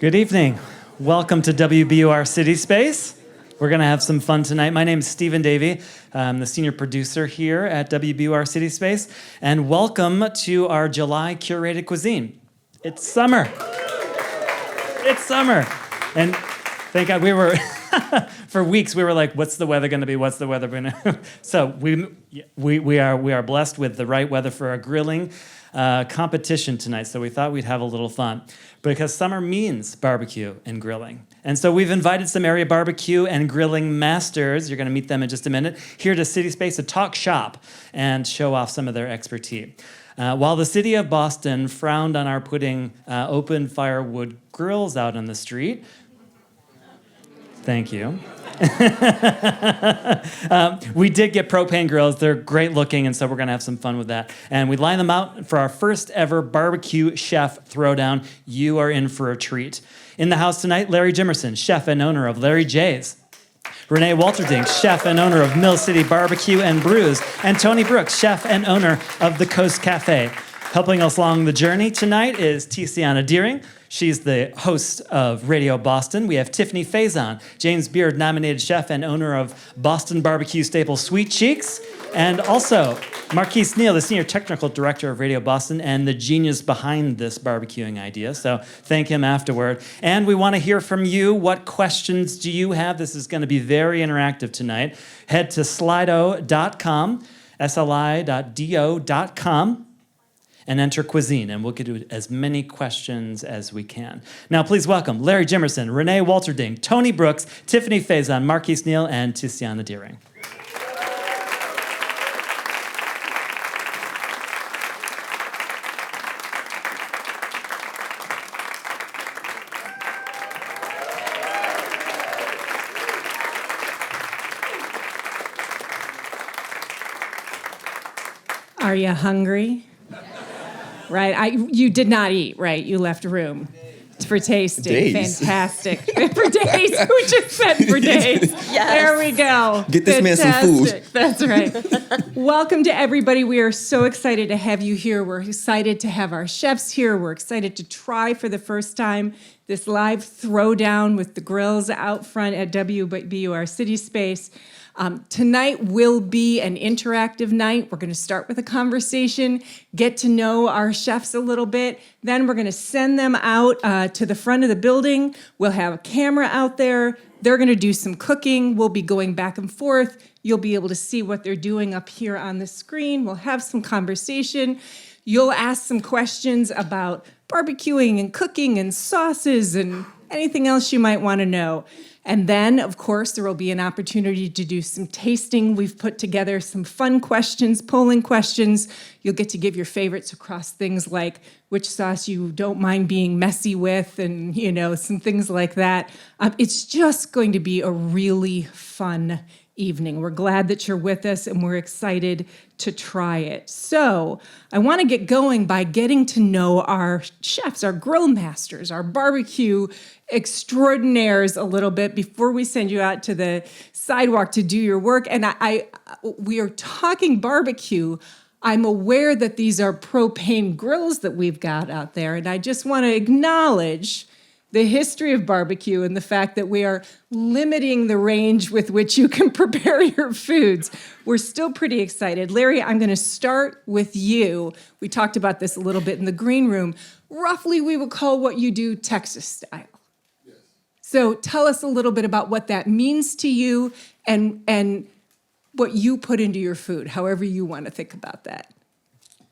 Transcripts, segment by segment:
Good evening. Welcome to WBUR CitySpace. We're going to have some fun tonight. My name is Stephen Davey. I'm the senior producer here at WBUR CitySpace. And welcome to our July Curated Cuisine. It's summer. It's summer. And thank God we were, for weeks, we were like, what's the weather going to be? What's the weather going to So we are blessed with the right weather for our grilling competition tonight. So we thought we'd have a little fun because summer means barbecue and grilling. And so we've invited some area barbecue and grilling masters, you're going to meet them in just a minute, here to CitySpace to talk shop and show off some of their expertise. While the city of Boston frowned on our putting open firewood grills out on the street, thank you. We did get propane grills. They're great looking, and so we're going to have some fun with that. And we line them out for our first ever barbecue chef throwdown. You are in for a treat. In the house tonight, Larry Jimerson, chef and owner of Larry J's. Renee Walterdink, chef and owner of Mill City Barbecue and Brews. And Tony Brooks, chef and owner of the Coast Cafe. Helping us along the journey tonight is Tiziana Dearing. She's the host of Radio Boston. We have Tiffani Faison, James Beard-nominated chef and owner of Boston barbecue staple Sweet Cheeks. And also Marquis, Neal, the senior technical director of Radio Boston and the genius behind this barbecuing idea. So thank him afterward. And we want to hear from you. What questions do you have? This is going to be very interactive tonight. Head to slido.com, sli.do.com. and enter cuisine, and we'll get to as many questions as we can. Now, please welcome Larry Jimerson, Renee Walterdink, Tony Brooks, Tiffani Faison, Marquis, Neal, and Tiziana Dearing. Are you hungry? Right, you did not eat, right? You left room for tasting. Days. Fantastic. For days. Who just said for days? Yes. There we go. Get this man some food. That's right. Welcome to everybody. We are so excited to have you here. We're excited to have our chefs here. We're excited to try for the first time this live throwdown with the grills out front at WBUR CitySpace. Tonight will be an interactive night. We're going to start with a conversation, get to know our chefs a little bit. Then we're going to send them out to the front of the building. We'll have a camera out there. They're going to do some cooking. We'll be going back and forth. You'll be able to see what they're doing up here on the screen. We'll have some conversation. You'll ask some questions about barbecuing and cooking and sauces and anything else you might want to know. And then, of course, there will be an opportunity to do some tasting. We've put together some fun questions, polling questions. You'll get to give your favorites across things like which sauce you don't mind being messy with and, some things like that. It's just going to be a really fun evening. We're glad that you're with us, and we're excited to try it. So I want to get going by getting to know our chefs, our grill masters, our barbecue extraordinaires a little bit before we send you out to the sidewalk to do your work. And we are talking barbecue. I'm aware that these are propane grills that we've got out there, and I just want to acknowledge the history of barbecue and the fact that we are limiting the range with which you can prepare your foods. We're still pretty excited. Larry, I'm going to start with you. We talked about this a little bit in the green room. Roughly, we would call what you do Texas style. Yes. So tell us a little bit about what that means to you and what you put into your food, however you want to think about that.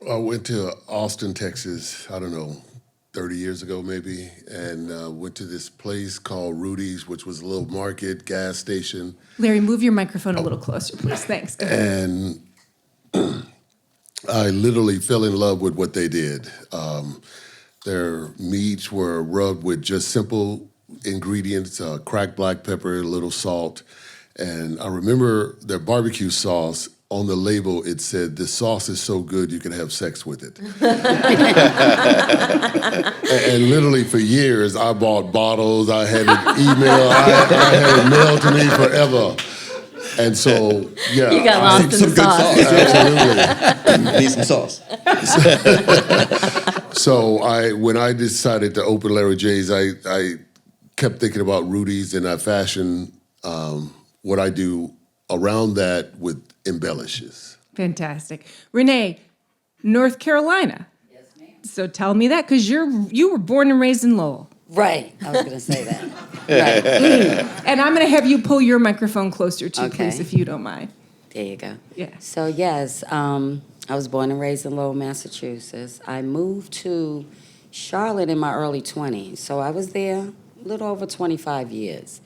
I went to Austin, Texas, 30 years ago maybe, and went to this place called Rudy's, which was a little market, gas station. Larry, move your microphone a little closer, please. Thanks. Go ahead. And I literally fell in love with what they did. Their meats were rubbed with just simple ingredients, cracked black pepper, a little salt. And I remember their barbecue sauce. On the label, it said, "This sauce is so good you can have sex with it." and literally for years, I bought bottles. I had it emailed. I had it mailed to me forever. And so, yeah. You got lost in the sauce. Absolutely. Need some sauce. So when I decided to open Larry J's, I kept thinking about Rudy's, and I fashioned what I do around that with embellishes. Fantastic. Renee, North Carolina. Yes, ma'am. So tell me that, because you were born and raised in Lowell. Right. I was going to say that. Right. And I'm going to have you pull your microphone closer too, Okay. please, if you don't mind. There you go. Yeah. So, yes, I was born and raised in Lowell, Massachusetts. I moved to Charlotte in my early 20s. So I was there a little over 25 years.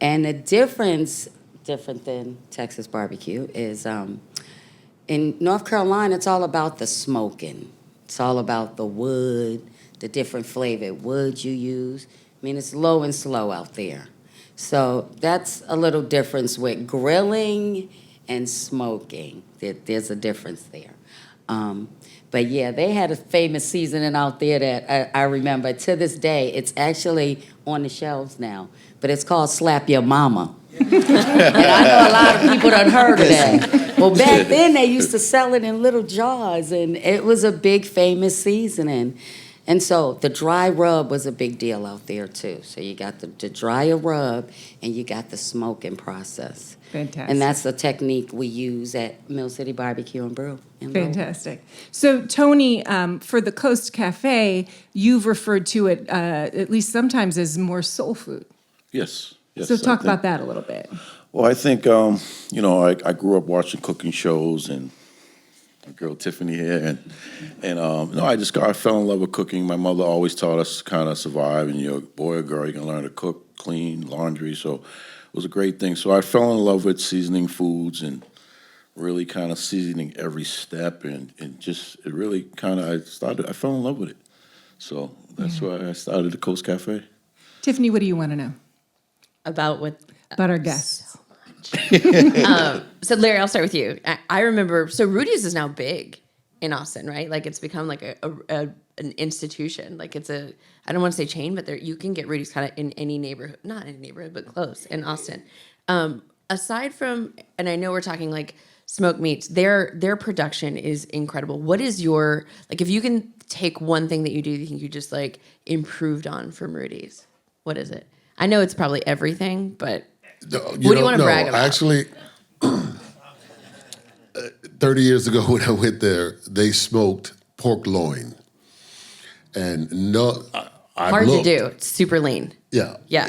And the difference, different than Texas barbecue, is in North Carolina, it's all about the smoking. It's all about the wood, the different flavored wood you use. I mean, it's low and slow out there. So that's a little difference with grilling and smoking. There's a difference there. But yeah, they had a famous seasoning out there that I remember. To this day, it's actually on the shelves now, but it's called Slap Your Mama. And I know a lot of people done heard of that. Well, back then they used to sell it in little jars, and it was a big famous seasoning. And so the dry rub was a big deal out there too. So you got the drier rub, and you got the smoking process. Fantastic. And that's the technique we use at Mill City Barbecue and Brew. in Lowell. Fantastic. So, Tony, for the Coast Cafe, you've referred to it at least sometimes as more soul food. Yes. Yes, So I talk think- about that a little bit. Well, I think, I grew up watching cooking shows, and my girl Tiffani here, I fell in love with cooking. My mother always taught us to kind of survive, and you're a boy or girl, you can learn to cook, clean, laundry, so it was a great thing. So I fell in love with seasoning foods and really kind of seasoning every step, and just, it really kind of, I fell in love with it. So that's why I started the Coast Cafe. Tiffany, what do you want to know About what? about our guests? So Larry, I'll start with you. I remember. So Rudy's is now big in Austin, right? Like it's become like an institution. Like it's a. I don't want to say chain, but you can get Rudy's kind of in any neighborhood, not any neighborhood, but close in Austin. Aside from, and I know we're talking like smoked meats, their production is incredible. What is your, like, if you can take one thing that you do, you think you just like improved on from Rudy's? What is it? I know it's probably everything, but what do you want to brag about? Actually, 30 years ago when I went there, they smoked pork loin. And I Hard looked. to do. It's super lean. Yeah. Yeah.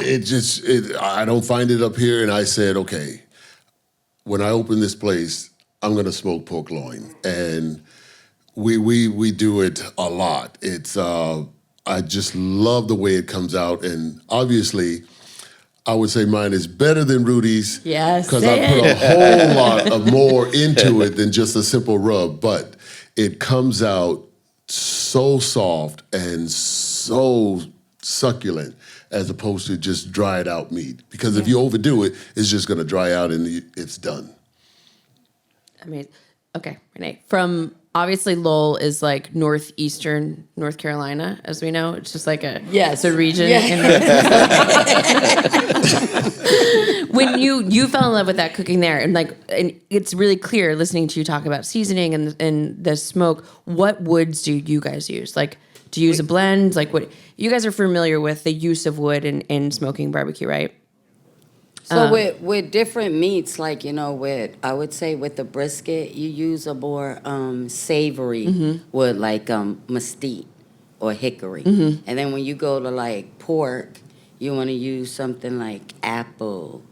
I don't find it up here, and I said, okay, when I open this place, I'm going to smoke pork loin. And we do it a lot. It's I just love the way it comes out, and obviously, I would say mine is better than Rudy's. Yes, Because I put a whole lot of more into it than just a simple rub, but it comes out so soft and so succulent as opposed to just dried out meat. Because if you overdo it, it's just going to dry out and it's done. I mean, okay, Renee. From obviously Lowell is like northeastern North Carolina, as we know. It's just like it's a region. When you fell in love with that cooking there, and it's really clear listening to you talk about seasoning and the smoke. What woods do you guys use? Like, do you use a blend? Like, what you guys are familiar with the use of wood in smoking barbecue, right? So with different meats, like, I would say with the brisket, you use a more savory wood, like mesquite or hickory. And then when you go to like pork, you want to use something like apple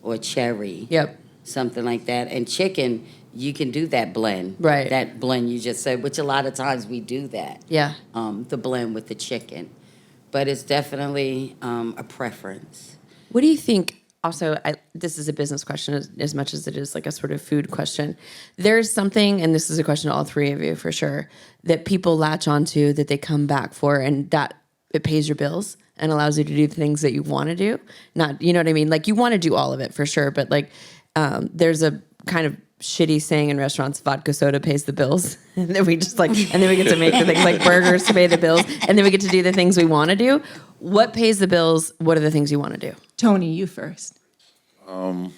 or cherry. Yep. Something like that. And chicken, you can do that blend. Right. That blend you just said, which a lot of times we do that. Yeah. The blend with the chicken. But it's definitely a preference. What do you think? Also, this is a business question as much as it is like a sort of food question. There's something, and this is a question to all three of you for sure, that people latch onto, that they come back for, and that it pays your bills and allows you to do the things that you want to do. Not, you know what I mean? Like, you want to do all of it for sure, but like, there's a kind of shitty saying in restaurants, vodka soda pays the bills. And then we just and then we get to make the things like burgers to pay the bills. And then we get to do the things we want to do. What pays the bills? What are the things you want to do? Tony, you first. Fried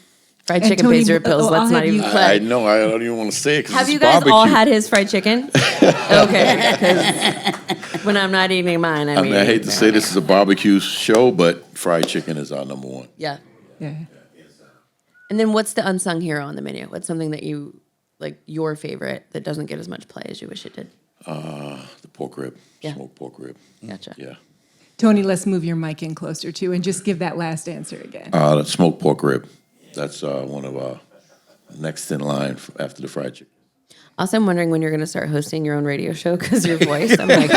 And chicken Tony, pays your bills. I'll Let's not have even you- play. I know, I don't even want to say it because Have it's you guys barbecue. all had his fried chicken? Okay. 'Cause When I'm not eating mine, I mean, I hate to say this is a barbecue show, but fried chicken is our number one. Yeah. Yeah. And then what's the unsung hero on the menu? What's something that you, like, your favorite that doesn't get as much play as you wish it did? The pork rib, Yeah. smoked pork rib. Gotcha. Yeah. Tony, let's move your mic in closer too and just give that last answer again. The smoked pork rib. That's one of our next in line after the fried chicken. Also, I'm wondering when you're going to start hosting your own radio show because your voice, I'm like,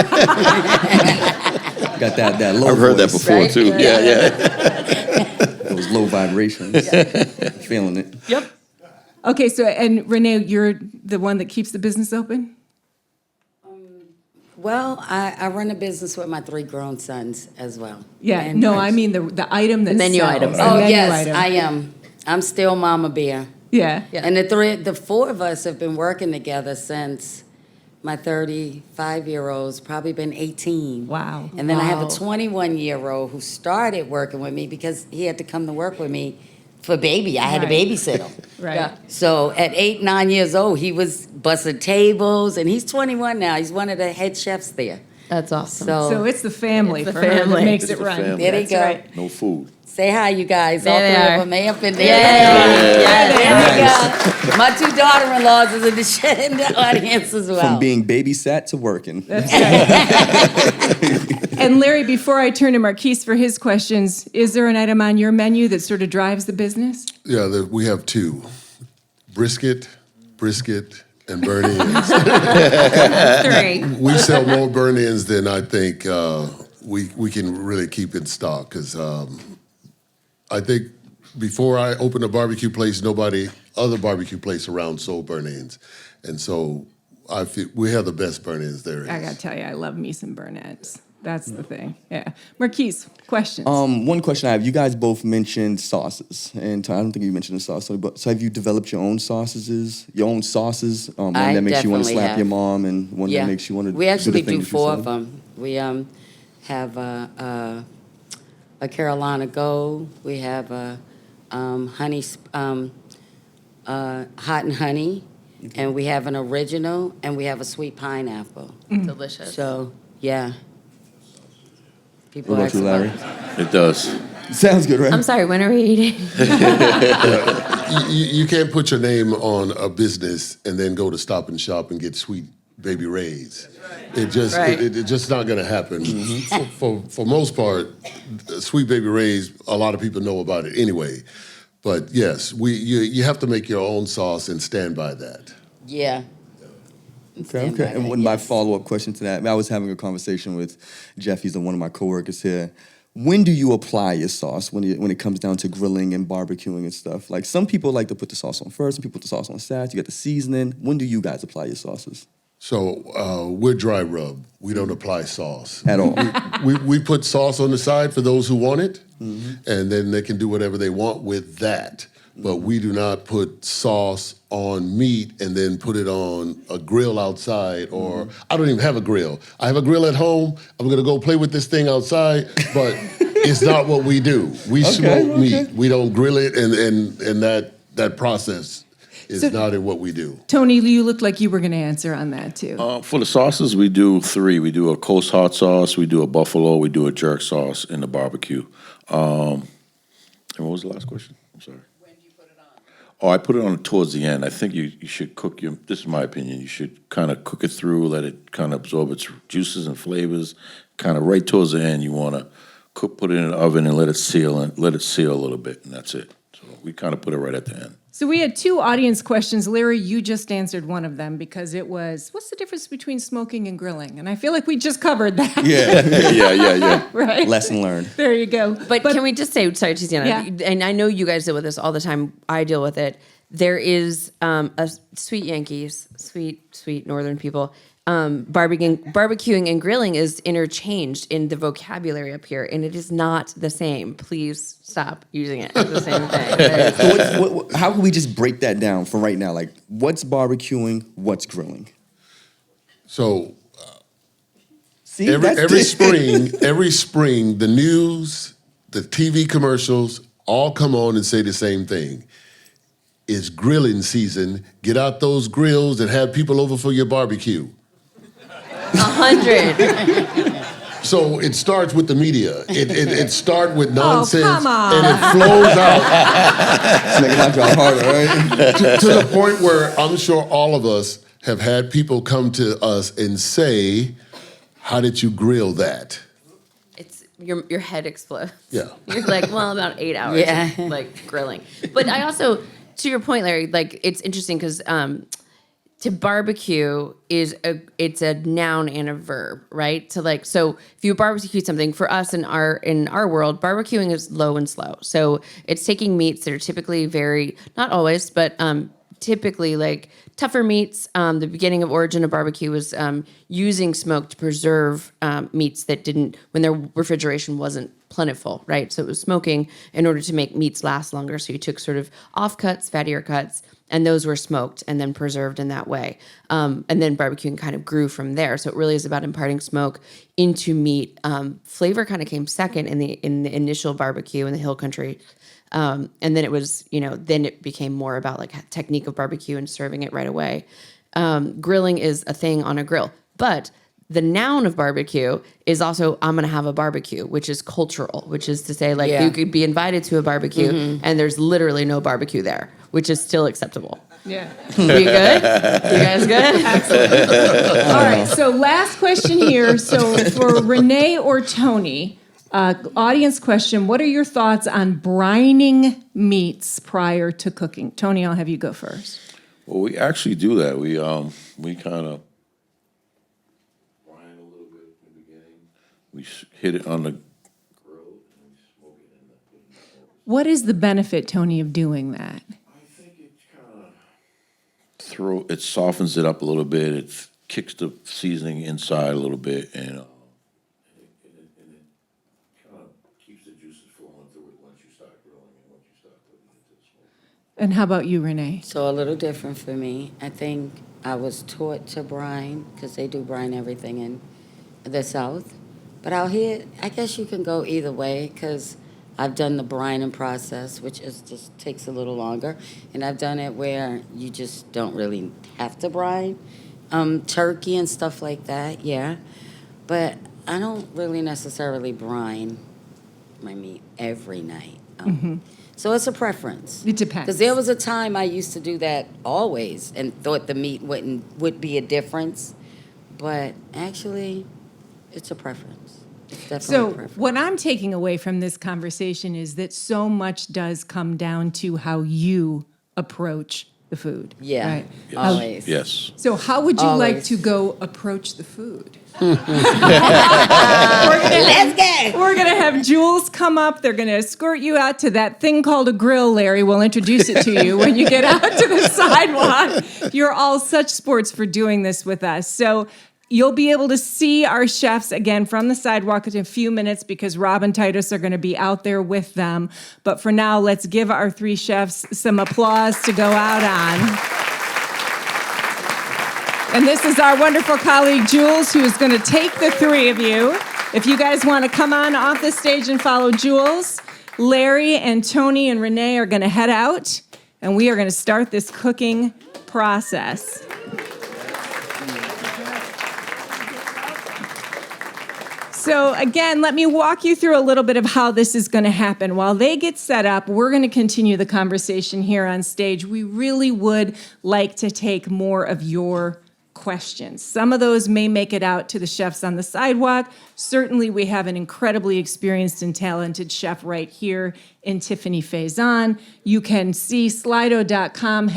Got that low I've heard that voice, before Right? too. Yeah. Yeah. those low vibrations. Feeling it. yep. Okay, so, and Renee, you're the one that keeps the business open? Well, I run a business with my 3 grown sons as well. Yeah, And- no, I mean the item that menu sells. item. The Oh, menu yes, item. I am. I'm still Mama Bear. Yeah. Yeah. And the 4 of us have been working together since my 35-year-old's probably been 18. Wow. And then I have a Wow. 21-year-old who started working with me because he had to come to work with me for baby. I had to Right. babysit him. Right. Yeah. So at 8, 9 years old, he was busting tables, and he's 21 now. He's one of the head chefs there. That's awesome. So it's the family It's the for her that family. makes It's it the run. family. There they That's go. right. No food. Say hi, you guys. There All they 3 are. of them. They up in there. Yeah. There we go. My 2 daughter-in-laws is in the audience as well. From being babysat to working. That's right. And Larry, before I turn to Marquis for his questions, is there an item on your menu that sort of drives the business? Yeah, we have 2: brisket, and burn-ins. Three. We sell more burn-ins than I think we can really keep in stock. Because I think before I opened a barbecue place, other barbecue place around sold burn-ins, and so I feel we have the best burn-ins there is. I gotta tell you, I love me some burnettes. That's the thing. Yeah. Marquis, questions? One question I have: you guys both mentioned sauces, and I don't think you mentioned the sauce. But so have you developed your own sauces? One I that makes you want to definitely slap have. your mom, and one Yeah. that makes you want to. We actually the do things you 4 said? of them. We have a Carolina Gold. We have a honey, hot and honey, and we have an original, and we have a sweet pineapple. Delicious. So yeah. People What about ask you, Larry? It does. Sounds good, right? I'm sorry, when are we eating? You can't put your name on a business and then go to Stop and Shop and get Sweet Baby Ray's. It just Right. it's just not going to happen. For most part, Sweet Baby Ray's, a lot of people know about it anyway. But yes, you have to make your own sauce and stand by that. Yeah. Okay. Stand by And that, my yes. follow-up question to that, I was having a conversation with Jeff. He's one of my coworkers here. When do you apply your sauce when it comes down to grilling and barbecuing and stuff? Like some people like to put the sauce on first, some people put the sauce on last. You got the seasoning. When do you guys apply your sauces? So we're dry rub. We don't apply sauce At all. We put sauce on the side for those who want it, and then they can do whatever they want with that. But we do not put sauce on meat and then put it on a grill outside, or I don't even have a grill. I have a grill at home. I'm gonna go play with this thing outside, but it's not what we do. We smoke meat. We don't grill it, and that process is So- not in what we do. Tony, you looked like you were going to answer on that too. For the sauces, we do 3. We do a Coast hot sauce, we do a buffalo, we do a jerk sauce, and the barbecue. And what was the last question? I'm sorry. When do you put it on? Oh, I put it on towards the end. I think you should cook this is my opinion, you should kind of cook it through, let it kind of absorb its juices and flavors. Kind of right towards the end, you want to put it in the oven and let it seal a little bit, and that's it. So we kind of put it right at the end. So we had 2 audience questions. Larry, you just answered one of them because it was, what's the difference between smoking and grilling? And I feel like we just covered that. Yeah. Yeah. Right? Lesson learned. There you go. But can we just say, sorry, Tiziana, Yeah. and I know you guys deal with this all the time. I deal with it. There is a sweet Yankees, sweet Northern people. Barbecuing and grilling is interchanged in the vocabulary up here, and it is not the same. Please stop using it as the same thing. So how can we just break that down for right now? Like, what's barbecuing? What's grilling? So See, every spring, the news, the TV commercials all come on and say the same thing. It's grilling season. Get out those grills and have people over for your barbecue. 100. So it starts with the media. It starts with nonsense, come on. and it flows out It's making my job harder, right? to the point where I'm sure all of us have had people come to us and say, "How did you grill that?" It's your head explodes. Yeah. You're like, well, about 8 hours Yeah. of like grilling. But I also, to your point, Larry, like it's interesting because to barbecue it's a noun and a verb, right? To like, so if you barbecue something, for us in our world, barbecuing is low and slow. So it's taking meats that are typically not always, but typically like tougher meats. The beginning of origin of barbecue was using smoke to preserve meats that when their refrigeration wasn't plentiful, right? So it was smoking in order to make meats last longer. So you took sort of offcuts, fattier cuts, and those were smoked and then preserved in that way. And then barbecuing kind of grew from there. So it really is about imparting smoke into meat. Flavor kind of came second in the initial barbecue in the hill country. And then it was, then it became more about like technique of barbecue and serving it right away. Grilling is a thing on a grill. But the noun of barbecue is also, I'm going to have a barbecue, which is cultural, which is to say, like, Yeah. you could be invited to a barbecue and there's literally no barbecue there, which is still acceptable. Yeah. You good? You guys good? All right, so last question here. So for Renee or Tony, audience question, what are your thoughts on brining meats prior to cooking? Tony, I'll have you go first. Well, we actually do that. We kind of brine a little bit in the beginning. We hit it on the grill and we smoke it in the oven. What is the benefit, Tony, of doing that? I think it kind of softens it up a little bit. It kicks the seasoning inside a little bit, and it kind of keeps the juices flowing through it once you start grilling and once you start putting it into the smoke. And how about you, Renee? So a little different for me. I think I was taught to brine because they do brine everything in the South. But out here, I guess you can go either way because I've done the brining process, which just takes a little longer. And I've done it where you just don't really have to brine. Turkey and stuff like that, yeah. But I don't really necessarily brine my meat every night. So it's a preference. It depends. Because there was a time I used to do that always and thought the meat would be a difference. But actually, it's a preference. It's definitely a So preference. what I'm taking away from this conversation is that so much does come down to how you approach the food. Yeah, Right? always. Yes. So how would you like Always. to go approach the food? Let's go. We're going to have Jules come up. They're going to escort you out to that thing called a grill, Larry. We'll introduce it to you when you get out to the sidewalk. You're all such sports for doing this with us. So you'll be able to see our chefs again from the sidewalk in a few minutes because Rob and Titus are going to be out there with them. But for now, let's give our three chefs some applause to go out on. And this is our wonderful colleague, Jules, who is going to take the three of you. If you guys want to come on off the stage and follow Jules, Larry and Tony and Renee are going to head out, and we are going to start this cooking process. So again, let me walk you through a little bit of how this is going to happen. While they get set up, we're going to continue the conversation here on stage. We really would like to take more of your questions. Some of those may make it out to the chefs on the sidewalk. Certainly, we have an incredibly experienced and talented chef right here in Tiffani Faison. You can see Slido.com,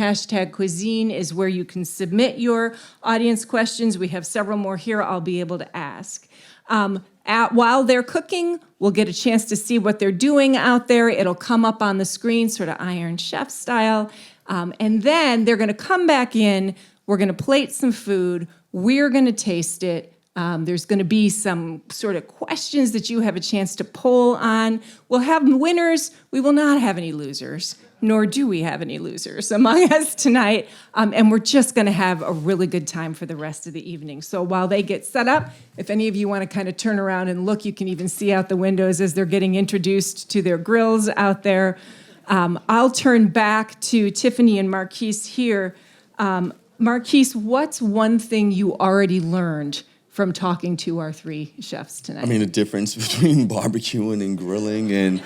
#cuisine is where you can submit your audience questions. We have several more here I'll be able to ask. While they're cooking, we'll get a chance to see what they're doing out there. It'll come up on the screen, sort of Iron Chef style. And then they're going to come back in. We're going to plate some food. We're going to taste it. There's going to be some sort of questions that you have a chance to poll on. We'll have winners. We will not have any losers, nor do we have any losers among us tonight. And we're just going to have a really good time for the rest of the evening. So while they get set up, if any of you want to kind of turn around and look, you can even see out the windows as they're getting introduced to their grills out there. I'll turn back to Tiffani and Marquis here. Marquis, what's one thing you already learned from talking to our three chefs tonight? I mean, the difference between barbecuing and grilling and,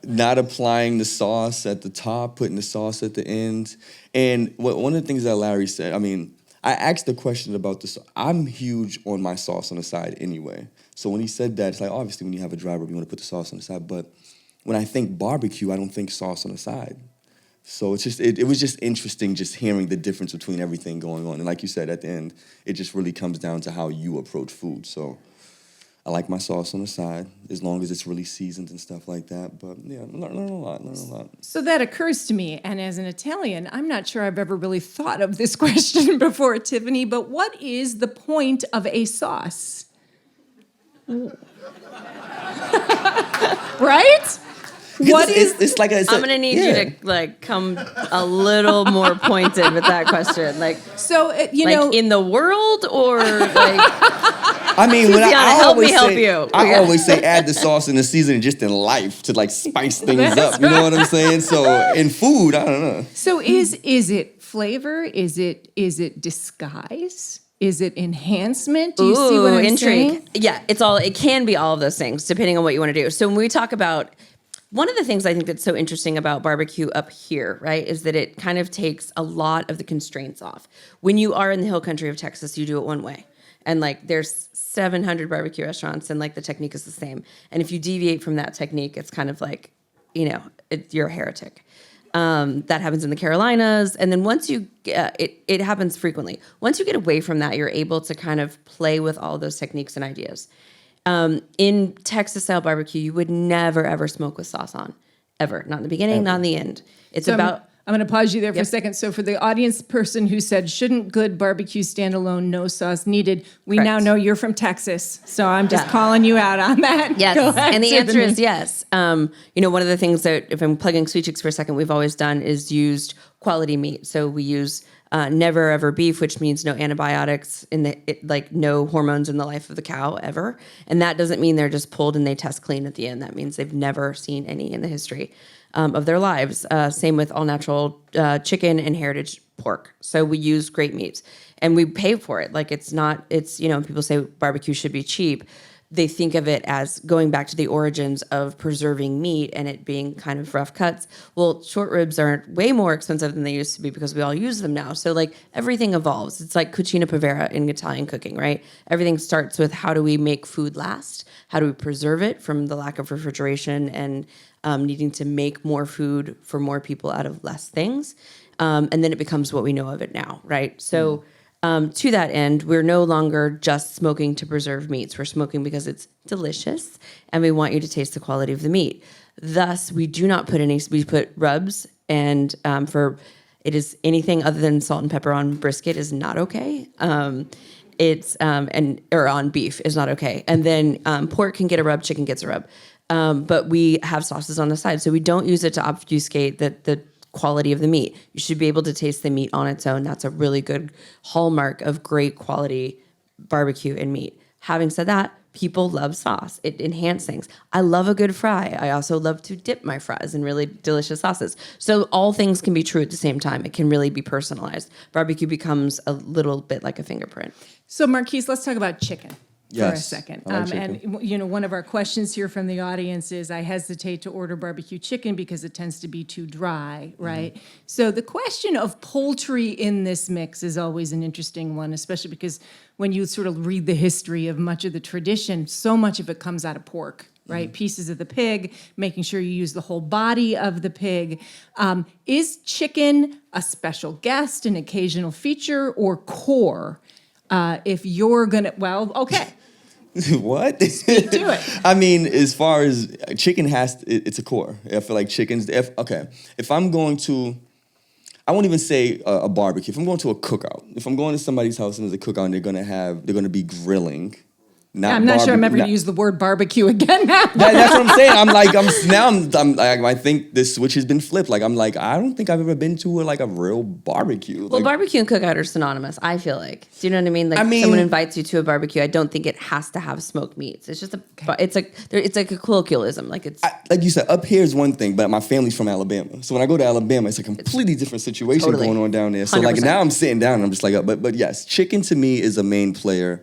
not applying the sauce at the top, putting the sauce at the end. And one of the things that Larry said, I mean, I asked the question about this. I'm huge on my sauce on the side anyway. So when he said that, it's like, obviously, when you have a dry rub, you want to put the sauce on the side. But when I think barbecue, I don't think sauce on the side. So it's just it was just interesting just hearing the difference between everything going on. And like you said, at the end, it just really comes down to how you approach food. So I like my sauce on the side, as long as it's really seasoned and stuff like that. But yeah, learn a lot. So that occurs to me, and as an Italian, I'm not sure I've ever really thought of this question before, Tiffani, but what is the point of a sauce? Right? What is? It's like I'm gonna need you to come a little more pointed with that question. So in the world or I mean, when I help always me help say, you. I always say add the sauce and the seasoning just in life to spice things up. You know what I'm saying? So in food, I don't know. So is it flavor? Is it disguise? Is it enhancement? Do you see what I'm saying? Yeah, it can be all of those things depending on what you want to do. So when we talk about, one of the things I think that's so interesting about barbecue up here, right, is that it kind of takes a lot of the constraints off. When you are in the hill country of Texas, you do it one way. And there's 700 barbecue restaurants and the technique is the same. And if you deviate from that technique, it's kind of you're a heretic. That happens in the Carolinas. And then once you, it happens frequently. Once you get away from that, you're able to kind of play with all those techniques and ideas. In Texas-style barbecue, you would never, ever smoke with sauce on. Ever. Not in the beginning, not in the end. It's about... I'm going to pause you there for a second. So for the audience person who said, shouldn't good barbecue stand alone, no sauce needed, we Correct. now know you're from Texas. So I'm just calling you out on that. Yes, Go ahead, and the answer Tiffani. is yes. One of the things that, if I'm plugging Sweet Chicks for a second, we've always done is used quality meat. So we use never ever beef, which means no antibiotics, no hormones in the life of the cow ever. And that doesn't mean they're just pulled and they test clean at the end. That means they've never seen any in the history of their lives. Same with all natural chicken and heritage pork. So we use great meats and we pay for it. People say barbecue should be cheap. They think of it as going back to the origins of preserving meat and it being kind of rough cuts. Well, short ribs are way more expensive than they used to be because we all use them now. So everything evolves. It's like cucina povera in Italian cooking, right? Everything starts with how do we make food last? How do we preserve it from the lack of refrigeration and needing to make more food for more people out of less things? And then it becomes what we know of it now, right? So to that end, we're no longer just smoking to preserve meats. We're smoking because it's delicious, and we want you to taste the quality of the meat. Thus, we do not put we put rubs, and it is anything other than salt and pepper on brisket is not okay. Or on beef is not okay. And then pork can get a rub, chicken gets a rub. But we have sauces on the side, so we don't use it to obfuscate the quality of the meat. You should be able to taste the meat on its own. That's a really good hallmark of great quality barbecue and meat. Having said that, people love sauce. It enhances things. I love a good fry. I also love to dip my fries in really delicious sauces. So all things can be true at the same time. It can really be personalized. Barbecue becomes a little bit like a fingerprint. So Marquis, let's talk about chicken. For a Yes, second. I like chicken. And one of our questions here from the audience is, I hesitate to order barbecue chicken because it tends to be too dry, right? So the question of poultry in this mix is always an interesting one, especially because when you sort of read the history of much of the tradition, so much of it comes out of pork, right? Pieces of the pig, making sure you use the whole body of the pig. Is chicken a special guest, an occasional feature, or core? If you're gonna, okay. What? Do it. I mean, as far as chicken it's a core. I feel like if I'm going to, I won't even say a barbecue. If I'm going to a cookout, if I'm going to somebody's house and there's a cookout and they're gonna be grilling, I'm not sure I'm ever going to use the word barbecue again now. That's what I'm saying. I think this switch has been flipped. Like, I'm like, I don't think I've ever been to a real barbecue. Well, Like, barbecue and cookout are synonymous, I feel like. Do you know what I mean? Like, someone invites you to a barbecue, I don't think it has to have smoked meats. It's just it's like a colloquialism. Like, it's like you said, up here is one thing, but my family's from Alabama. So when I go to Alabama, it's a completely different situation going on down there. So 100%. like now I'm sitting down and I'm just like, but yes, chicken to me is a main player.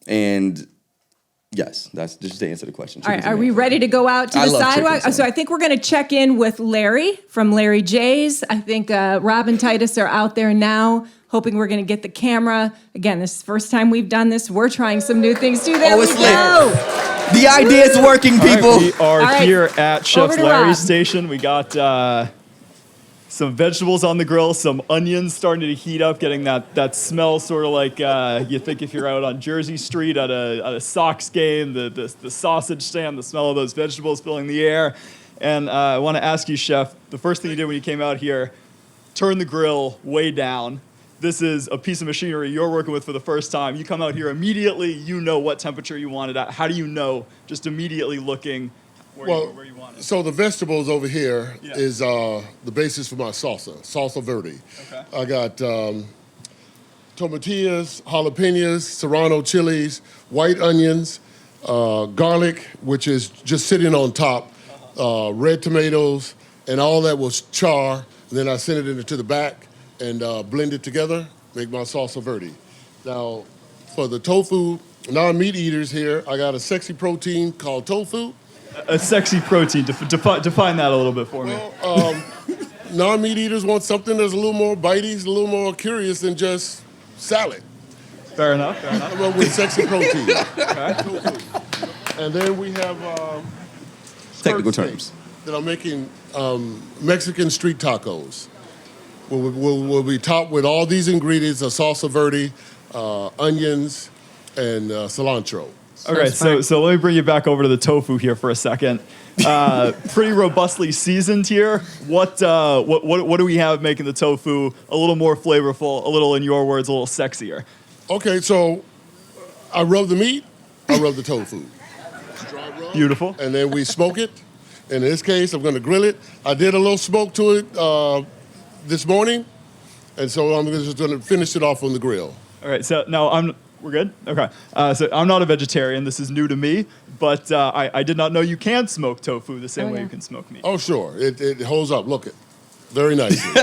And yes, that's just to answer the question. All right, are we ready to go out to the sidewalk? So I think we're going to check in with Larry from Larry J's. I think Rob and Titus are out there now, hoping we're going to get the camera. Again, this is the first time we've done this. We're trying some new things too. There we go. The idea is working, people. All right, we are here at Chef Over to Larry's Rob. station. We got some vegetables on the grill, some onions starting to heat up, getting that smell sort of like you think if you're out on Jersey Street at a Sox game, the sausage stand, the smell of those vegetables filling the air. And I want to ask you, Chef, the first thing you did when you came out here, turn the grill way down. This is a piece of machinery you're working with for the first time. You come out here immediately, you know what temperature you want it at. How do you know, just immediately looking where you want it? So the vegetables over here is the basis for my salsa verde. Okay. I got tomatillas, jalapenos, serrano chilies, white onions, garlic, which is just sitting on top, red tomatoes, and all that was char. And then I send it into the back and blend it together, make my salsa verde. Now, for the tofu, non-meat eaters here, I got a sexy protein called tofu. A sexy protein. Define that a little bit for me. Well, non-meat eaters want something that's a little more bitey, a little more curious than just salad. Fair enough. I went with sexy protein. Okay. Tofu. And then we have Technical skirt terms. steaks that I'm making Mexican street tacos. We'll be topped with all these ingredients: a salsa verde, onions, and cilantro. Okay, so let me bring you back over to the tofu here for a second. Pretty robustly seasoned here. What do we have making the tofu a little more flavorful, a little, in your words, a little sexier? Okay, so I rub the meat, I rub the tofu. Dry rub, Beautiful. and then we smoke it. In this case, I'm going to grill it. I did a little smoke to it this morning, and so I'm just going to finish it off on the grill. All right, so now we're good? Okay. So I'm not a vegetarian. This is new to me, but I did not know you can smoke tofu the same way you can smoke meat. Oh, sure. It holds up. Look it. Very nicely.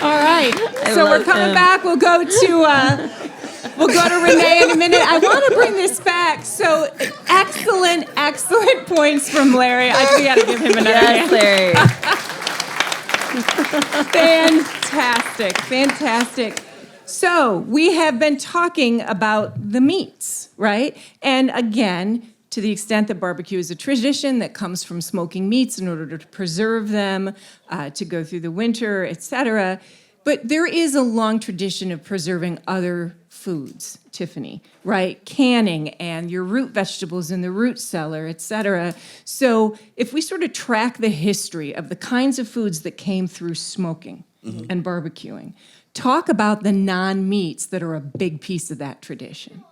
All right. So we're coming back. We'll go to Renee in a minute. I want to bring this back. So excellent points from Larry. I think we got to give him another hand. Larry. Fantastic. So we have been talking about the meats, right? And again, to the extent that barbecue is a tradition that comes from smoking meats in order to preserve them, to go through the winter, etc. But there is a long tradition of preserving other foods, Tiffani, right? Canning and your root vegetables in the root cellar, etc. So if we sort of track the history of the kinds of foods that came through smoking and barbecuing, talk about the non-meats that are a big piece of that tradition.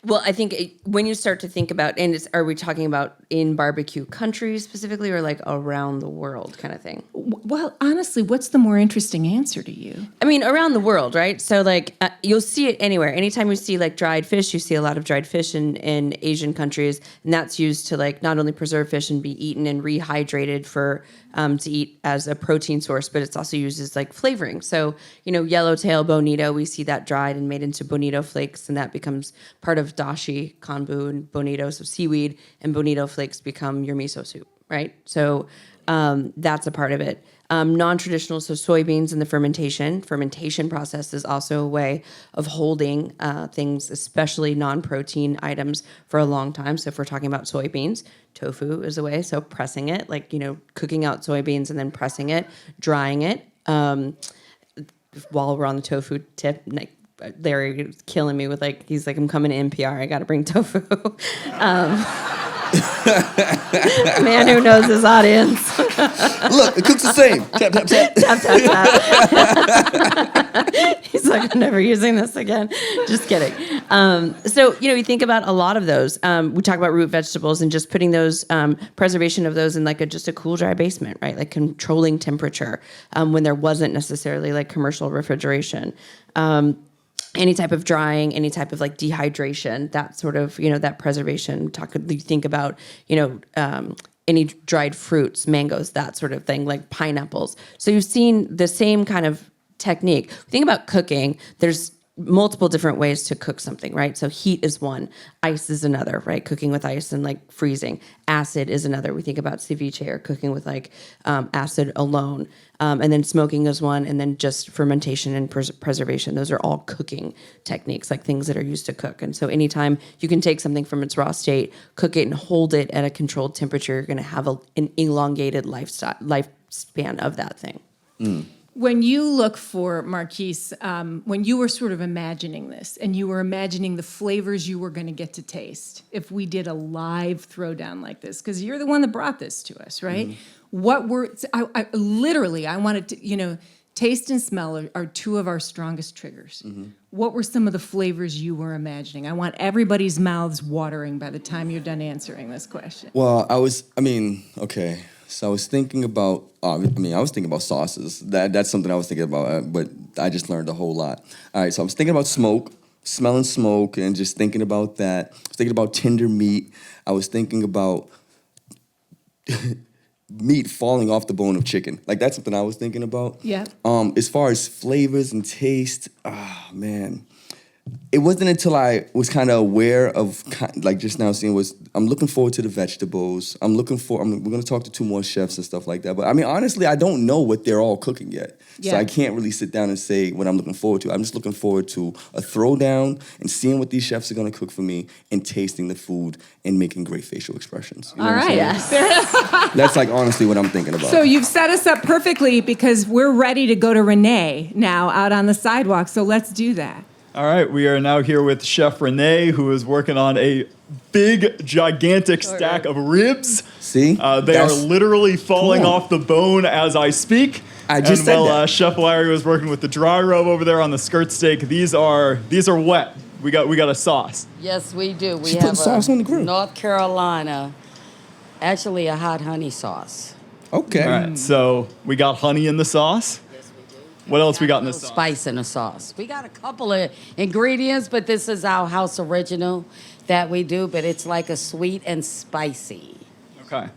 Well, I think when you start to think about, are we talking about in barbecue countries specifically, or like around the world kind of thing? Well, honestly, what's the more interesting answer to you? I mean, around the world, right? So like you'll see it anywhere. Anytime you see like dried fish, you see a lot of dried fish in Asian countries, and that's used to like not only preserve fish and be eaten and rehydrated for to eat as a protein source, but it's also used as like flavoring. So, yellowtail bonito, we see that dried and made into bonito flakes, and that becomes part of dashi, kanbu, and bonito, so seaweed, and bonito flakes become your miso soup, right? So that's a part of it. Non-traditional, so soybeans and the fermentation process is also a way of holding things, especially non-protein items, for a long time. So if we're talking about soybeans, tofu is a way. So pressing it, like, cooking out soybeans and then pressing it, drying it. While we're on the tofu tip, Larry is killing me with he's like, I'm coming to NPR, I got to bring tofu. Man who knows his audience. Look, it cooks the same. Tap, tap, tap. Tap, tap, tap. He's like, like, I'm never using this again. Just kidding. So, you think about a lot of those. We talk about root vegetables and just putting those, preservation of those in like just a cool, dry basement, right? Like controlling temperature when there wasn't necessarily like commercial refrigeration. Any type of drying, any type of like dehydration, that sort of, that preservation. You think about, any dried fruits, mangoes, that sort of thing, like pineapples. So you've seen the same kind of technique. Think about cooking. There's multiple different ways to cook something, right? So heat is one, ice is another, right? Cooking with ice and like freezing. Acid is another. We think about ceviche or cooking with like acid alone. And then smoking is one, and then just fermentation and preservation. Those are all cooking techniques, like things that are used to cook. And so anytime you can take something from its raw state, cook it and hold it at a controlled temperature, you're gonna have an elongated lifespan of that thing. When you look for, Marquis, when you were sort of imagining this and you were imagining the flavors you were going to get to taste if we did a live throwdown like this, because you're the one that brought this to us, right? What were, I wanted to, taste and smell are two of our strongest triggers. What were some of the flavors you were imagining? I want everybody's mouths watering by the time you're done answering this question. Well, okay. So I was thinking about, I was thinking about sauces. That's something I was thinking about, but I just learned a whole lot. All right, so I was thinking about smoke, smelling smoke, and just thinking about that. I was thinking about tender meat. I was thinking about meat falling off the bone of chicken. Like, that's something I was thinking about. Yeah. As far as flavors and taste, man. It wasn't until I was kind of aware of, like just now seeing I'm looking forward to the vegetables. We're going to talk to two more chefs and stuff like that. But honestly, I don't know what they're all cooking yet. Yeah. So I can't really sit down and say what I'm looking forward to. I'm just looking forward to a throwdown and seeing what these chefs are going to cook for me and tasting the food and making great facial expressions. You know All what I'm right. saying? Yes. That's like honestly what I'm thinking about. So you've set us up perfectly because we're ready to go to Renee now out on the sidewalk. So let's do that. All right, we are now here with Chef Renee, who is working on a big, gigantic stack of ribs. See? They are literally falling off the bone as I speak. I just said that. Chef Larry was working with the dry rub over there on the skirt steak. These are wet. We got a sauce. Yes, we do. We She have put sauce on the grill. North Carolina, actually a hot honey sauce. Okay. All right, so we got honey in the sauce. What else we got in this sauce? Spice in the sauce. We got a couple of ingredients, but this is our house original that we do, but it's like a sweet and spicy. Okay.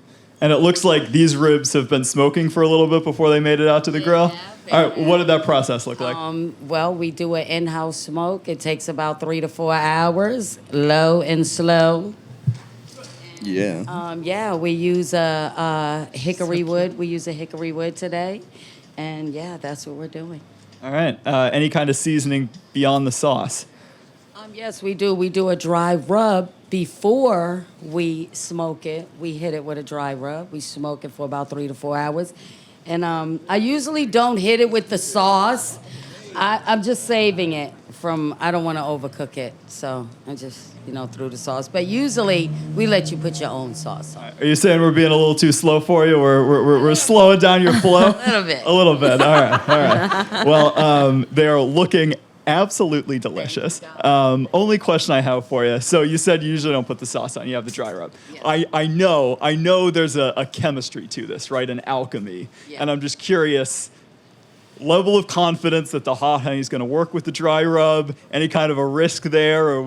And it looks like these ribs have been smoking for a little bit before they made it out to the grill. All right, what did that process look like? Well, we do an in-house smoke. It takes about 3 to 4 hours, low and slow. Yeah. We use a hickory wood. We use a hickory wood today. And that's what we're doing. All right. Any kind of seasoning beyond the sauce? Yes, we do. We do a dry rub before we smoke it. We hit it with a dry rub. We smoke it for about 3 to 4 hours. And I usually don't hit it with the sauce. I'm just saving it from, I don't want to overcook it. So I just, threw the sauce. But usually we let you put your own sauce on. Are you saying we're being a little too slow for you? We're slowing down your flow? A little bit. A little bit. All right. Well, they're looking absolutely delicious. Only question I have for you. So you said you usually don't put the sauce on. You have the dry rub. Yes. I know there's a chemistry to this, right? An alchemy. Yeah. And I'm just curious, level of confidence that the hot honey is going to work with the dry rub? Any kind of a risk there? Or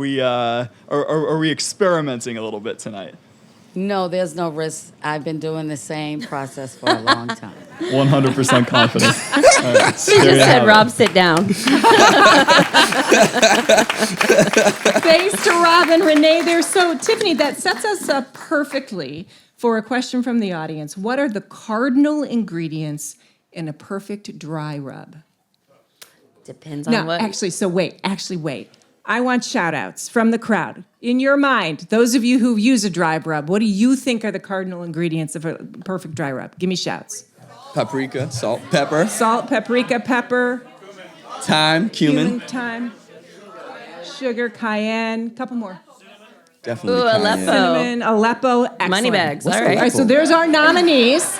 are we experimenting a little bit tonight? No, there's no risk. I've been doing the same process for a long time. 100% confidence. Right, she just said, Rob, sit down. Thanks to Rob and Renee there. So, Tiffani, that sets us up perfectly for a question from the audience. What are the cardinal ingredients in a perfect dry rub? Depends on what. Actually, wait. I want shout-outs from the crowd. In your mind, those of you who use a dry rub, what do you think are the cardinal ingredients of a perfect dry rub? Give me shouts. Paprika, salt, pepper. Salt, paprika, pepper. Thyme, cumin. Thyme. Sugar, cayenne. Couple more. Definitely Ooh, cayenne. Aleppo. Cinnamon, Aleppo. Excellent. Money bags. What's All right. All right, so there's our nominees.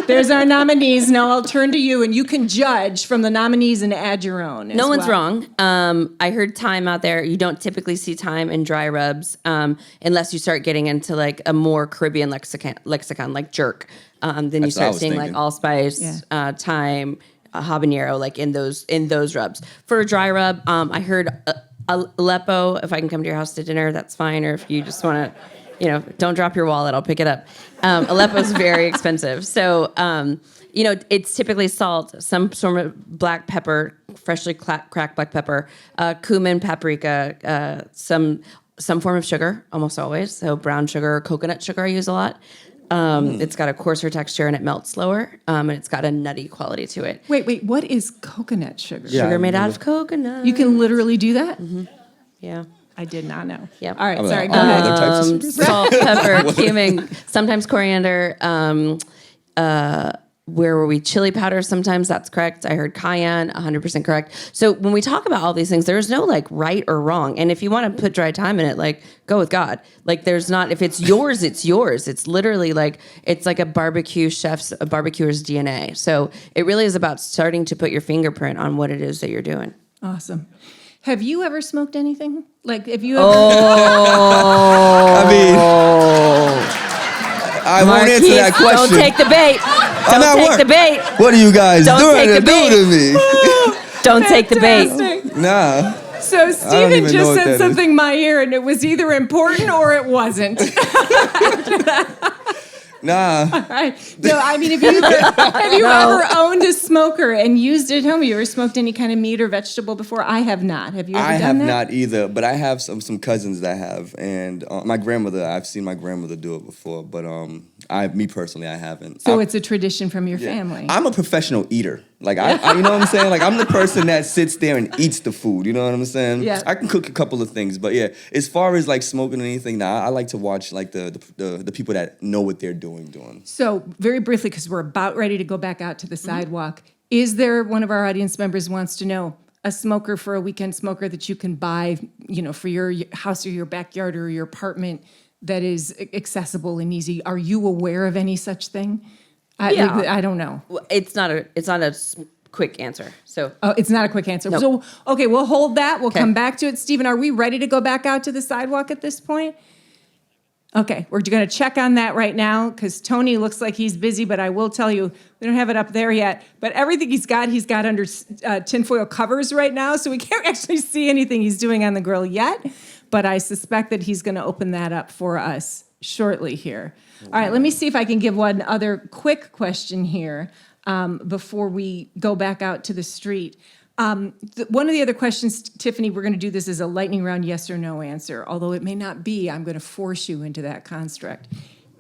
There's our nominees. Now I'll turn to you, and you can judge from the nominees and add your own. No one's well. wrong. I heard thyme out there. You don't typically see thyme in dry rubs unless you start getting into like a more Caribbean lexicon like jerk. Then you That's what I start was seeing thinking. like allspice, thyme, habanero, like in those rubs. For a dry rub, I heard Aleppo. If I can come to your house to dinner, that's fine. Or if you just want to. Don't drop your wallet. I'll pick it up. Aleppo's very expensive. So, it's typically salt, some sort of black pepper, freshly cracked black pepper, cumin, paprika, some form of sugar, almost always. So brown sugar or coconut sugar I use a lot. It's got a coarser texture and it melts slower. And it's got a nutty quality to it. Wait. What is coconut sugar? Yeah. Sugar made out of coconut. You can literally do that? Yeah. I did not know. Yep. All right, I'm sorry, like, go ahead. other types of sugars? Salt, pepper, cumin, sometimes coriander. Where were we? Chili powder, sometimes that's correct. I heard cayenne, 100% correct. So when we talk about all these things, there's no like right or wrong. And if you want to put dry thyme in it, like go with God. Like there's not, if it's yours, it's yours. It's literally like, it's like a barbecuer's DNA. So it really is about starting to put your fingerprint on what it is that you're doing. Awesome. Have you ever smoked anything? Like, if you ever... I mean, I won't answer Marquis, that question. Don't take the bait. I'm at Don't take work. the bait. What are you guys Don't doing take to the bait. do to me? Don't take the bait. Fantastic. Nah. So Steven even know just what that said is. something in my ear, and it was either important or it wasn't. Nah. Right. No, I mean, have you ever owned a smoker and used it at home? You ever smoked any kind of meat or vegetable before? I have not. Have you ever I done have that? not either, but I have some cousins that have, and my grandmother. I've seen my grandmother do it before, but me personally, I haven't. So it's a tradition from your Yeah. family. I'm a professional eater. Like I, you know what I'm saying? Like I'm the person that sits there and eats the food. You know what I'm saying? Yeah. I can cook a couple of things, but yeah, as far as like smoking or anything, I like to watch like the people that know what they're doing. So very briefly, because we're about ready to go back out to the sidewalk, is there, one of our audience members wants to know, a smoker for a weekend smoker that you can buy, for your house or your backyard or your apartment that is accessible and easy? Are you aware of any such thing? Yeah. I don't know. Well, it's not a quick answer. So Oh, it's not a quick answer. Nope. So, okay, we'll hold that. We'll Okay. come back to it. Stephen, are we ready to go back out to the sidewalk at this point? Okay, we're going to check on that right now because Tony looks like he's busy, but I will tell you, we don't have it up there yet. But everything he's got under tinfoil covers right now, so we can't actually see anything he's doing on the grill yet. But I suspect that he's going to open that up for us shortly here. All right, let me see if I can give one other quick question here before we go back out to the street. One of the other questions, Tiffani, we're going to do this as a lightning round yes or no answer, although it may not be. I'm going to force you into that construct.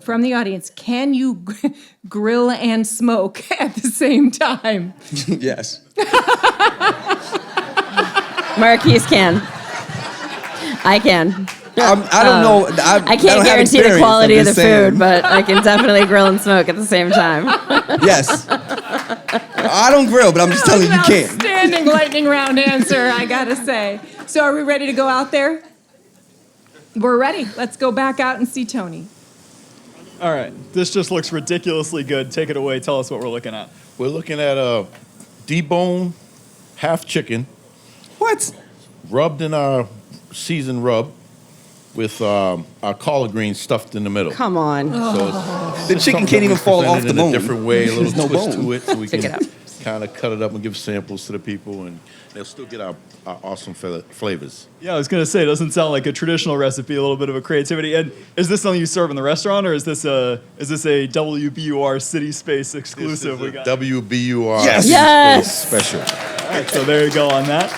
From the audience, can you grill and smoke at the same time? Yes. Marquis can. I can. I don't know. I can't guarantee the quality of the food, but I can definitely grill and smoke at the same time. Yes. I don't grill, but I'm just telling you, you can't. Outstanding lightning round answer, I gotta say. So are we ready to go out there? We're ready. Let's go back out and see Tony. All right, this just looks ridiculously good. Take it away. Tell us what we're looking at. We're looking at a deboned half chicken What? rubbed in our seasoned rub with our collard greens stuffed in the middle. Come on. So The chicken can't even fall off the in bone. a different way, a little There's no twist bone. to it, so we Pick can it up. kind of cut it up and give samples to the people, and they'll still get our awesome flavors. Yeah, I was gonna say, it doesn't sound like a traditional recipe. A little bit of a creativity. And is this something you serve in the restaurant, or is this a WBUR CitySpace exclusive? This We is got. a WBUR Yes! special. All right, so there you go on that.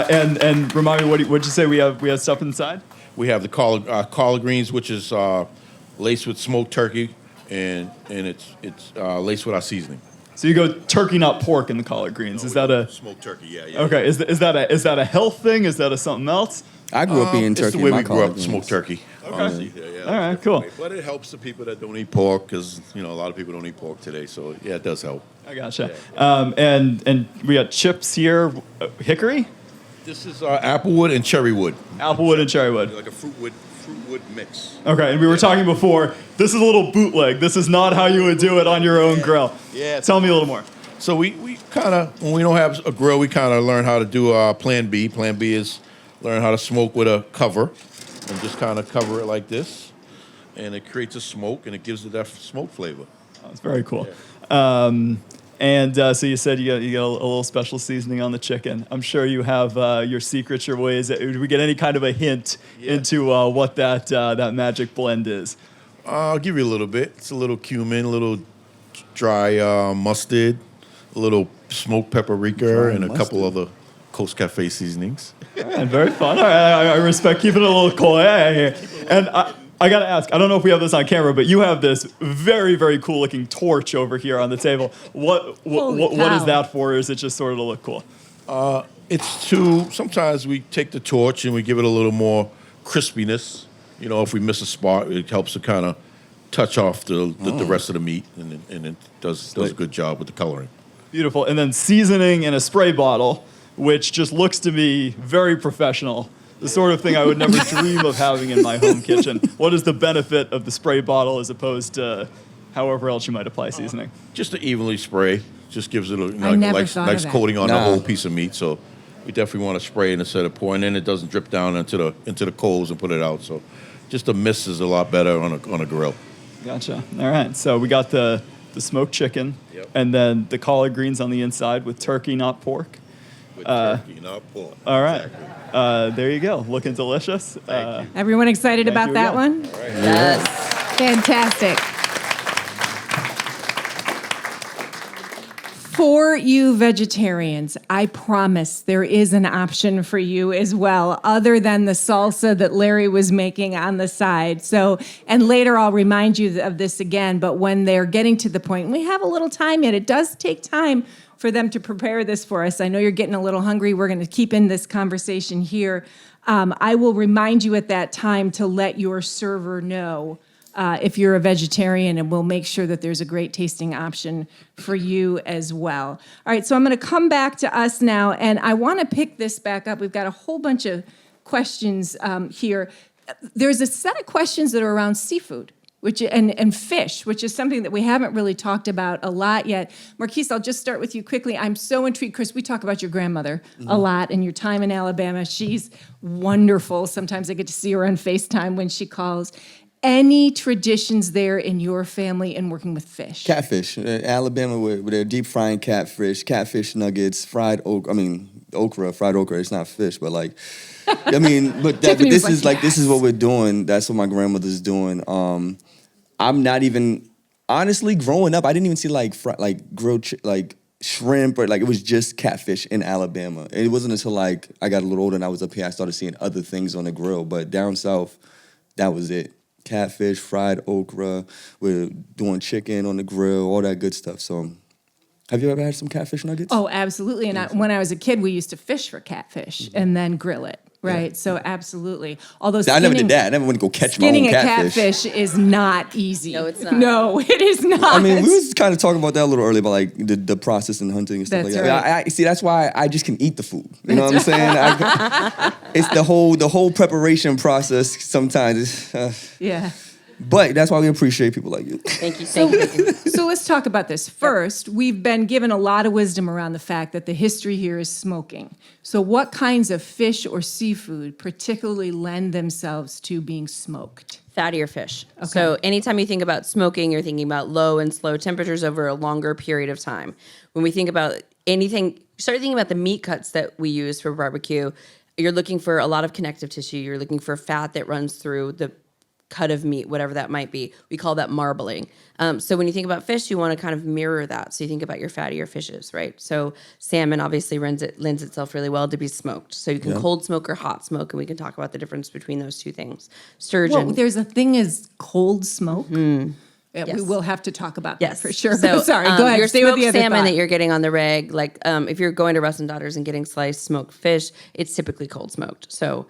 And remind me, what'd you say we have stuff inside? We have the collard greens, which is laced with smoked turkey, and it's laced with our seasoning. So you go turkey, not pork, in the collard greens. Is that a smoked turkey? Yeah. okay? Is that a health thing? Is that a something else? I grew up eating turkey. It's the way in my we grew collard up, greens. smoked turkey. Honestly. Yeah, All right, cool. But it helps the people that don't eat pork, because a lot of people don't eat pork today. So yeah, it does help. I gotcha. And we got chips here. Hickory, This is applewood and cherrywood. applewood, and cherrywood. Like a fruit wood fruit wood mix. Okay, and we were talking before. This is a little bootleg. This is not how you would do it on your own grill. Yeah. Tell me a little more. So we kind of, when we don't have a grill, we kind of learn how to do Plan B. Plan B is learn how to smoke with a cover and just kind of cover it like this. And it creates a smoke, and it gives it that smoke flavor. That's very cool. So you said you got a little special seasoning on the chicken. I'm sure you have your secrets, your ways. Did we get any kind of a hint into what that magic blend is? I'll give you a little bit. It's a little cumin, a little dry mustard, a little smoked paprika, and a couple other Coast Cafe seasonings. And very fun. All right, I respect keeping it a little cool. Yeah. And I got to ask, I don't know if we have this on camera, but you have this very, very cool looking torch over here on the table. What is that for? Or is it just sort of to look cool? Sometimes we take the torch and we give it a little more crispiness. You know, if we miss a spot, it helps to kind of touch off the rest of the meat, and it does a good job with the coloring. Beautiful. And then seasoning in a spray bottle, which just looks to me very professional. The sort of thing I would never dream of having in my home kitchen. What is the benefit of the spray bottle as opposed to however else you might apply seasoning? Just to evenly spray. Just gives it a never thought of nice that. coating on the whole piece of meat. So we definitely want to spray it instead of pouring. And then it doesn't drip down into the coals and put it out. So just the mist is a lot better on a grill. Gotcha. All right. So we got the smoked chicken, and then the collard greens on the inside with turkey, not pork. With turkey, not pork. All right. Exactly. There you go. Looking delicious. Thank you. Everyone excited Thank about you that again. one? All right. Yes. Fantastic. For you vegetarians, I promise there is an option for you as well, other than the salsa that Larry was making on the side. So, and later I'll remind you of this again, but when they're getting to the point, we have a little time yet. It does take time for them to prepare this for us. I know you're getting a little hungry. We're going to keep in this conversation here. I will remind you at that time to let your server know if you're a vegetarian, and we'll make sure that there's a great tasting option for you as well. All right, so I'm going to come back to us now, and I want to pick this back up. We've got a whole bunch of questions here. There's a set of questions that are around seafood, and fish, which is something that we haven't really talked about a lot yet. Marquis, I'll just start with you quickly. I'm so intrigued, Chris, we talk about your grandmother a lot and your time in Alabama. She's wonderful. Sometimes I get to see her on FaceTime when she calls. Any traditions there in your family in working with fish? Catfish. Alabama with their deep frying catfish nuggets, fried okra, fried okra. It's not fish, but like, but Tiffany was this is what we're doing. That's what my grandmother's doing. I'm not even, honestly, growing up, I didn't even see grilled shrimp, or it was just catfish in Alabama. And it wasn't until I got a little older and I was up here, I started seeing other things on the grill. But down south, that was it. Catfish, fried okra, we're doing chicken on the grill, all that good stuff. So, have you ever had some catfish nuggets? Oh, absolutely. And when I was a kid, we used to fish for catfish and then grill it, right? Yeah. So absolutely. Although I never did that. I never went to go catch my own catfish. Skinning a catfish is not easy. No, it's not. No, it is not. I mean, we was kind of talking about that a little earlier, about the process and hunting and stuff That's like that. right. I see, that's why I just can eat the food. You know what I'm saying? It's the whole preparation process sometimes. Yeah. But that's why we appreciate people like you. Thank you. So let's talk about this. First, we've been given a lot of wisdom around the fact that the history here is smoking. So what kinds of fish or seafood particularly lend themselves to being smoked? Fattier fish. Okay. So anytime you think about smoking, you're thinking about low and slow temperatures over a longer period of time. When we think about anything, start thinking about the meat cuts that we use for barbecue. You're looking for a lot of connective tissue. You're looking for fat that runs through the cut of meat, whatever that might be. We call that marbling. So when you think about fish, you want to kind of mirror that. So you think about your fattier fishes, right? So salmon obviously lends itself really well to be smoked. So you can cold smoke or hot smoke, and we can talk about the difference between those two things. Sturgeon. Well, there's a thing as cold smoke. Yeah, Yes. we will have to talk about that for sure. So, Sorry, go ahead. Your Stay with smoked the other salmon thought. that you're getting on the reg, if you're going to Russ and Daughters and getting sliced smoked fish, it's typically cold smoked. So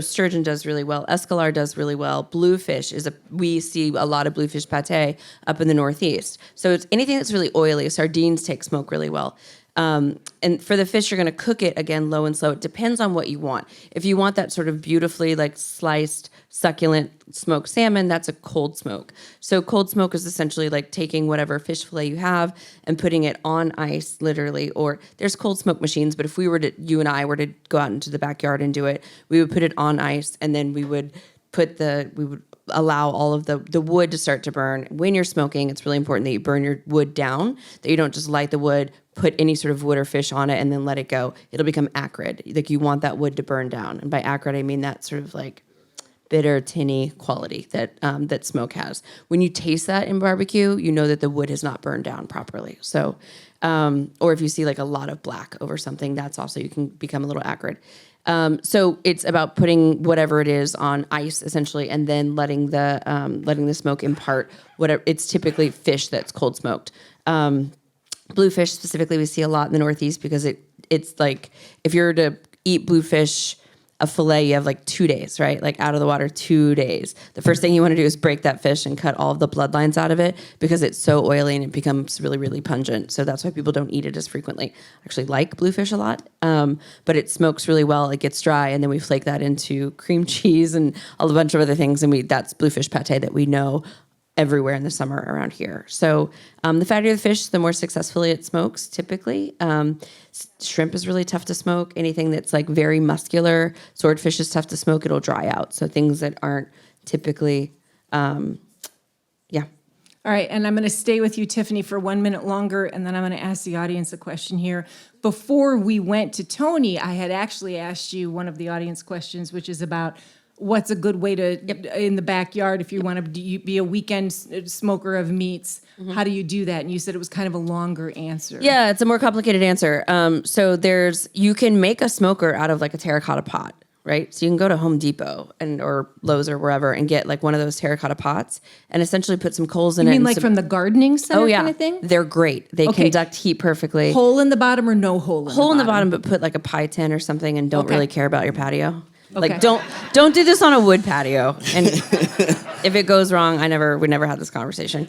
sturgeon does really well. Escalar does really well. Bluefish we see a lot of bluefish pate up in the Northeast. So it's anything that's really oily. Sardines take smoke really well. And for the fish, you're going to cook it again low and slow. It depends on what you want. If you want that sort of beautifully like sliced, succulent smoked salmon, that's a cold smoke. So cold smoke is essentially like taking whatever fish fillet you have and putting it on ice, literally. Or there's cold smoke machines, but if you and I were to go out into the backyard and do it, we would put it on ice, and then we would allow all of the wood to start to burn. When you're smoking, it's really important that you burn your wood down, that you don't just light the wood, put any sort of wood or fish on it, and then let it go. It'll become acrid. Like, you want that wood to burn down. And by acrid, I mean that sort of like bitter, tinny quality that that smoke has. When you taste that in barbecue, you know that the wood has not burned down properly. So, or if you see like a lot of black over something, that's also, you can become a little acrid. So it's about putting whatever it is on ice, essentially, and then letting the smoke impart whatever. It's typically fish that's cold smoked. Bluefish specifically, we see a lot in the Northeast because it's like, if you're to eat bluefish, a fillet, you have like 2 days, right? Like out of the water, 2 days. The first thing you want to do is break that fish and cut all of the bloodlines out of it because it's so oily and it becomes really, really pungent. So that's why people don't eat it as frequently. I actually like bluefish a lot, but it smokes really well. It gets dry, and then we flake that into cream cheese and a bunch of other things, and that's bluefish pate that we know everywhere in the summer around here. So the fattier the fish, the more successfully it smokes, typically. Shrimp is really tough to smoke. Anything that's like very muscular, swordfish is tough to smoke. It'll dry out. So things that aren't typically, yeah. All right, and I'm going to stay with you, Tiffani, for 1 minute longer, and then I'm going to ask the audience a question here. Before we went to Tony, I had actually asked you one of the audience questions, which is about what's a good way to, in the backyard, if you want to be a weekend smoker of meats, how do you do that? And you said it was kind of a longer answer. Yeah, it's a more complicated answer. So you can make a smoker out of like a terracotta pot, right? So you can go to Home Depot or Lowe's or wherever and get like one of those terracotta pots and essentially put some coals in it. You mean like from the gardening center kind of thing? They're great. They conduct heat perfectly. Hole in the bottom or no hole in the bottom? Hole in the bottom, but put like a pie tin or something and don't really care about your patio. Okay. Like don't do this on a wood patio. And if it goes wrong, we never had this conversation.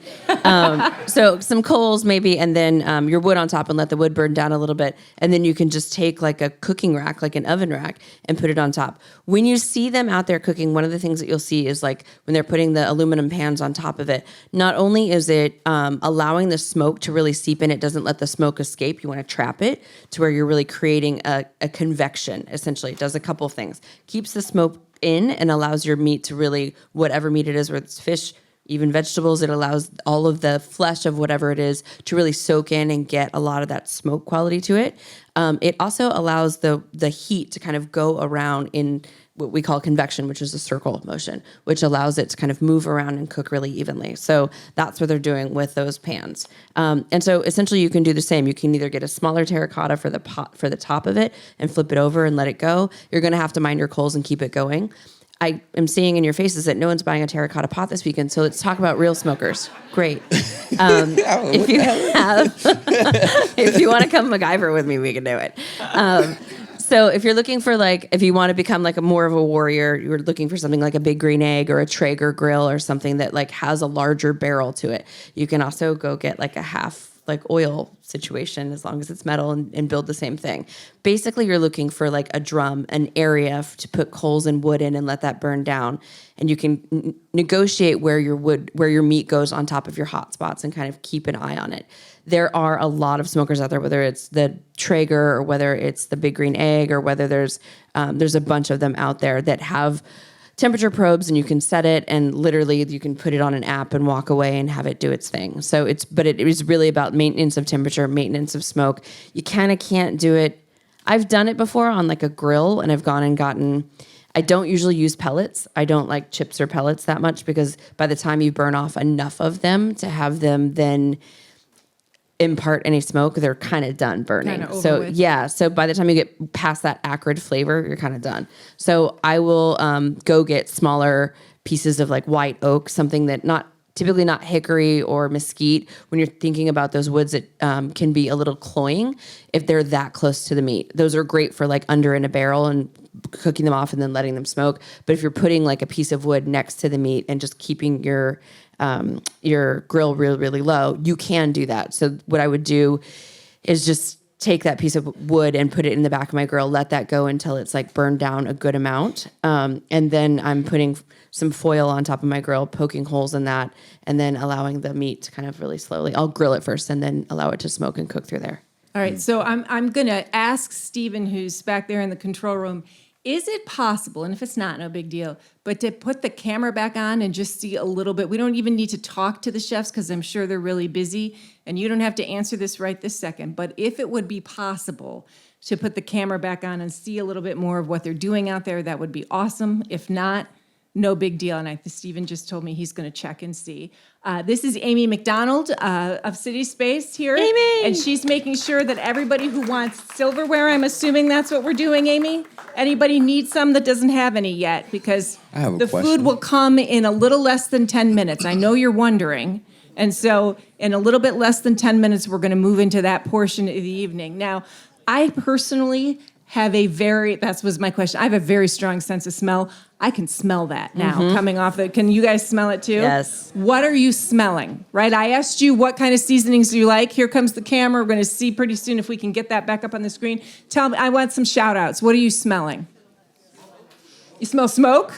So some coals maybe, and then your wood on top, and let the wood burn down a little bit. And then you can just take like a cooking rack, like an oven rack, and put it on top. When you see them out there cooking, one of the things that you'll see is like when they're putting the aluminum pans on top of it, not only is it allowing the smoke to really seep in, it doesn't let the smoke escape. You want to trap it to where you're really creating a convection, essentially. It does a couple things. Keeps the smoke in and allows your meat to really, whatever meat it is, whether it's fish, even vegetables, it allows all of the flesh of whatever it is to really soak in and get a lot of that smoke quality to it. It also allows the heat to kind of go around in what we call convection, which is a circle motion, which allows it to kind of move around and cook really evenly. So that's what they're doing with those pans. And so essentially you can do the same. You can either get a smaller terracotta for the top of it and flip it over and let it go. You're going to have to mind your coals and keep it going. I am seeing in your faces that no one's buying a terracotta pot this weekend, so let's talk about real smokers. Great. If you want to come MacGyver with me, we can do it. So if you're looking for if you want to become like more of a warrior, you're looking for something like a big green egg or a Traeger grill or something that like has a larger barrel to it. You can also go get like a half oil situation as long as it's metal and build the same thing. Basically, you're looking for like a drum, an area to put coals and wood in and let that burn down. And you can negotiate where your meat goes on top of your hot spots and kind of keep an eye on it. There are a lot of smokers out there, whether it's the Traeger or whether it's the big green egg or whether there's a bunch of them out there that have temperature probes, and you can set it and literally you can put it on an app and walk away and have it do its thing. So it is really about maintenance of temperature, maintenance of smoke. You kind of can't do it. I've done it before on like a grill, and I've gone and gotten, I don't usually use pellets. I don't like chips or pellets that much because by the time you burn off enough of them to have them then impart any smoke, they're kind of done burning. So by the time you get past that acrid flavor, you're kind of done. So I will go get smaller pieces of like white oak, something that typically not hickory or mesquite. When you're thinking about those woods that can be a little cloying if they're that close to the meat. Those are great for like under in a barrel and cooking them off and then letting them smoke. But if you're putting like a piece of wood next to the meat and just keeping your grill really, really low, you can do that. So what I would do is just take that piece of wood and put it in the back of my grill, let that go until it's like burned down a good amount. And then I'm putting some foil on top of my grill, poking holes in that, and then allowing the meat to kind of really slowly, I'll grill it first and then allow it to smoke and cook through there. All right, so I'm going to ask Stephen, who's back there in the control room, is it possible, and if it's not, no big deal, but to put the camera back on and just see a little bit? We don't even need to talk to the chefs because I'm sure they're really busy, and you don't have to answer this right this second, but if it would be possible to put the camera back on and see a little bit more of what they're doing out there, that would be awesome. If not, no big deal, and Stephen just told me he's going to check and see. This is Amy McDonald of CitySpace here. Amy! And she's making sure that everybody who wants silverware, I'm assuming that's what we're doing, Amy? Anybody need some that doesn't have any yet? Because I have a the question. food will come in a little less than 10 minutes. I know you're wondering. And so in a little bit less than 10 minutes, we're going to move into that portion of the evening. Now, I personally have that was my question. I have a very strong sense of smell. I can smell that now coming off it. Can you guys smell it too? Yes. What are you smelling, right? I asked you what kind of seasonings do you like. Here comes the camera. We're going to see pretty soon if we can get that back up on the screen. Tell me, I want some shout outs. What are you smelling? You smell smoke?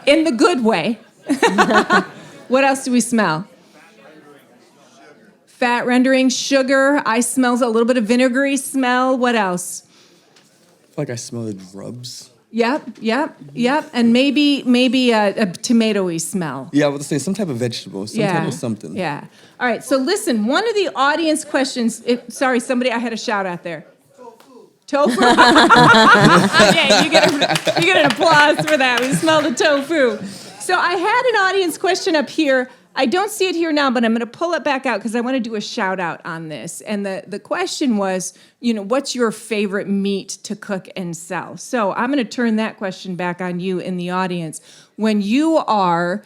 In the good way. What else do we smell? Fat rendering, sugar. I smell a little bit of vinegary smell. What else? I feel like I smell the rubs. Yep. And maybe a tomatoey smell. Yeah, I was saying some type of vegetable, some type of something. Yeah. All right. So listen, one of the audience questions. Somebody, I had a shout out there. Tofu. Yeah, you get an applause for that. We smell the tofu. So I had an audience question up here. I don't see it here now, but I'm going to pull it back out because I want to do a shout out on this. And the question was, what's your favorite meat to cook and sell? So I'm going to turn that question back on you in the audience. When you are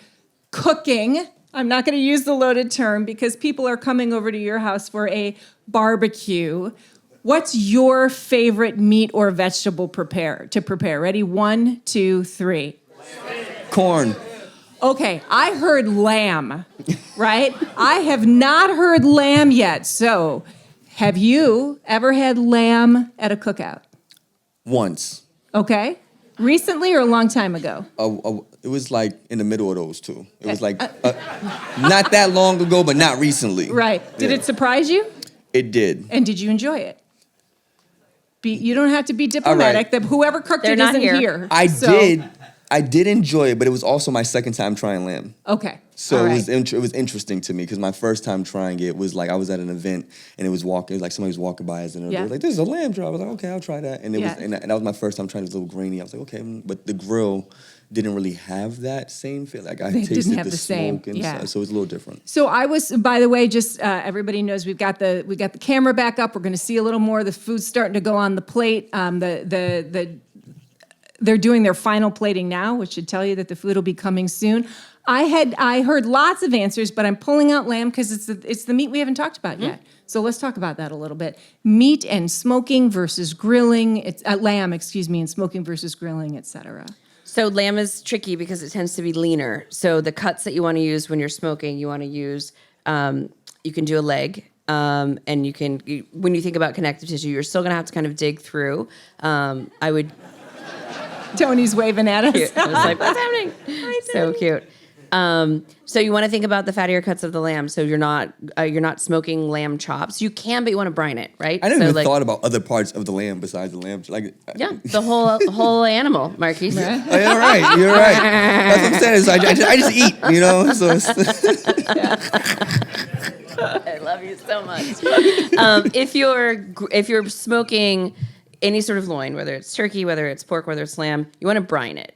cooking, I'm not going to use the loaded term because people are coming over to your house for a barbecue. What's your favorite meat or vegetable to prepare? Ready? 1, 2, 3. Corn. Okay, I heard lamb, right? I have not heard lamb yet. So, have you ever had lamb at a cookout? Once. Okay. Recently or a long time ago? It was like in the middle of those two. It was like not that long ago, but not recently. Right. Did it surprise you? It did. And did you enjoy it? You don't have to be diplomatic. Right. Whoever cooked They're it not isn't here. I did enjoy it, but it was also my second time trying lamb. Okay. So All it right. was interesting to me because my first time trying it was like I was at an event and it was like somebody was walking by us and they Yeah. were like, "This is a lamb drop." I was like, "Okay, I'll try that." And it Yeah. was and that was my first time trying it. It was a little grainy. I was like, "Okay," but the grill didn't really have that same feel. Like I They tasted didn't have the the same, smoke and yeah. stuff, so it was a little different. So I was, by the way, just everybody knows we got the camera back up. We're going to see a little more. The food's starting to go on the plate. They're doing their final plating now, which should tell you that the food will be coming soon. I heard lots of answers, but I'm pulling out lamb because it's the meat we haven't talked about yet. So let's talk about that a little bit. Meat and smoking versus grilling. It's lamb, and smoking versus grilling, etc. So lamb is tricky because it tends to be leaner. So the cuts that you want to use when you're smoking, you want to use, you can do a leg. And when you think about connective tissue, you're still going to have to kind of dig through. I would... Tony's waving at us. I was like, what's happening? So cute. So you want to think about the fattier cuts of the lamb. So you're not smoking lamb chops. You can, but you want to brine it, right? I never so even thought about other parts of the lamb besides the lamb. Like yeah, the whole animal, Marquis. Oh, yeah, right. You're right. That's what I'm saying. So I just eat, So I love you so much. If you're smoking any sort of loin, whether it's turkey, whether it's pork, whether it's lamb, you want to brine it.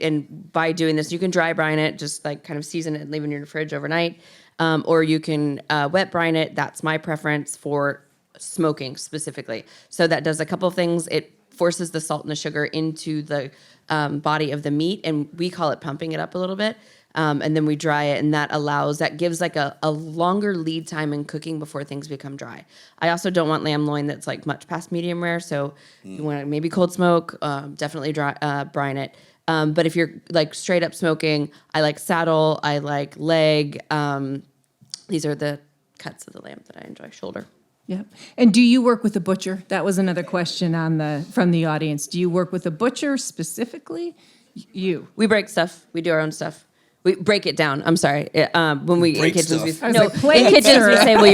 And by doing this, you can dry brine it, just like kind of season it and leave it in your fridge overnight, or you can wet brine it. That's my preference for smoking specifically. So that does a couple of things. It forces the salt and the sugar into the body of the meat, and we call it pumping it up a little bit. And then we dry it, and that gives like a longer lead time in cooking before things become dry. I also don't want lamb loin that's like much past medium rare, so you want to maybe cold smoke, definitely brine it. But if you're like straight up smoking, I like saddle, I like leg. These are the cuts of the lamb that I enjoy. Shoulder. Yep. And do you work with a butcher? That was another question from the audience. Do you work with a butcher specifically? You. We break stuff. We do our own stuff. We break it down. I'm sorry. When we break in kitchens, stuff. I was no, like, plates in kitchens we or- say, will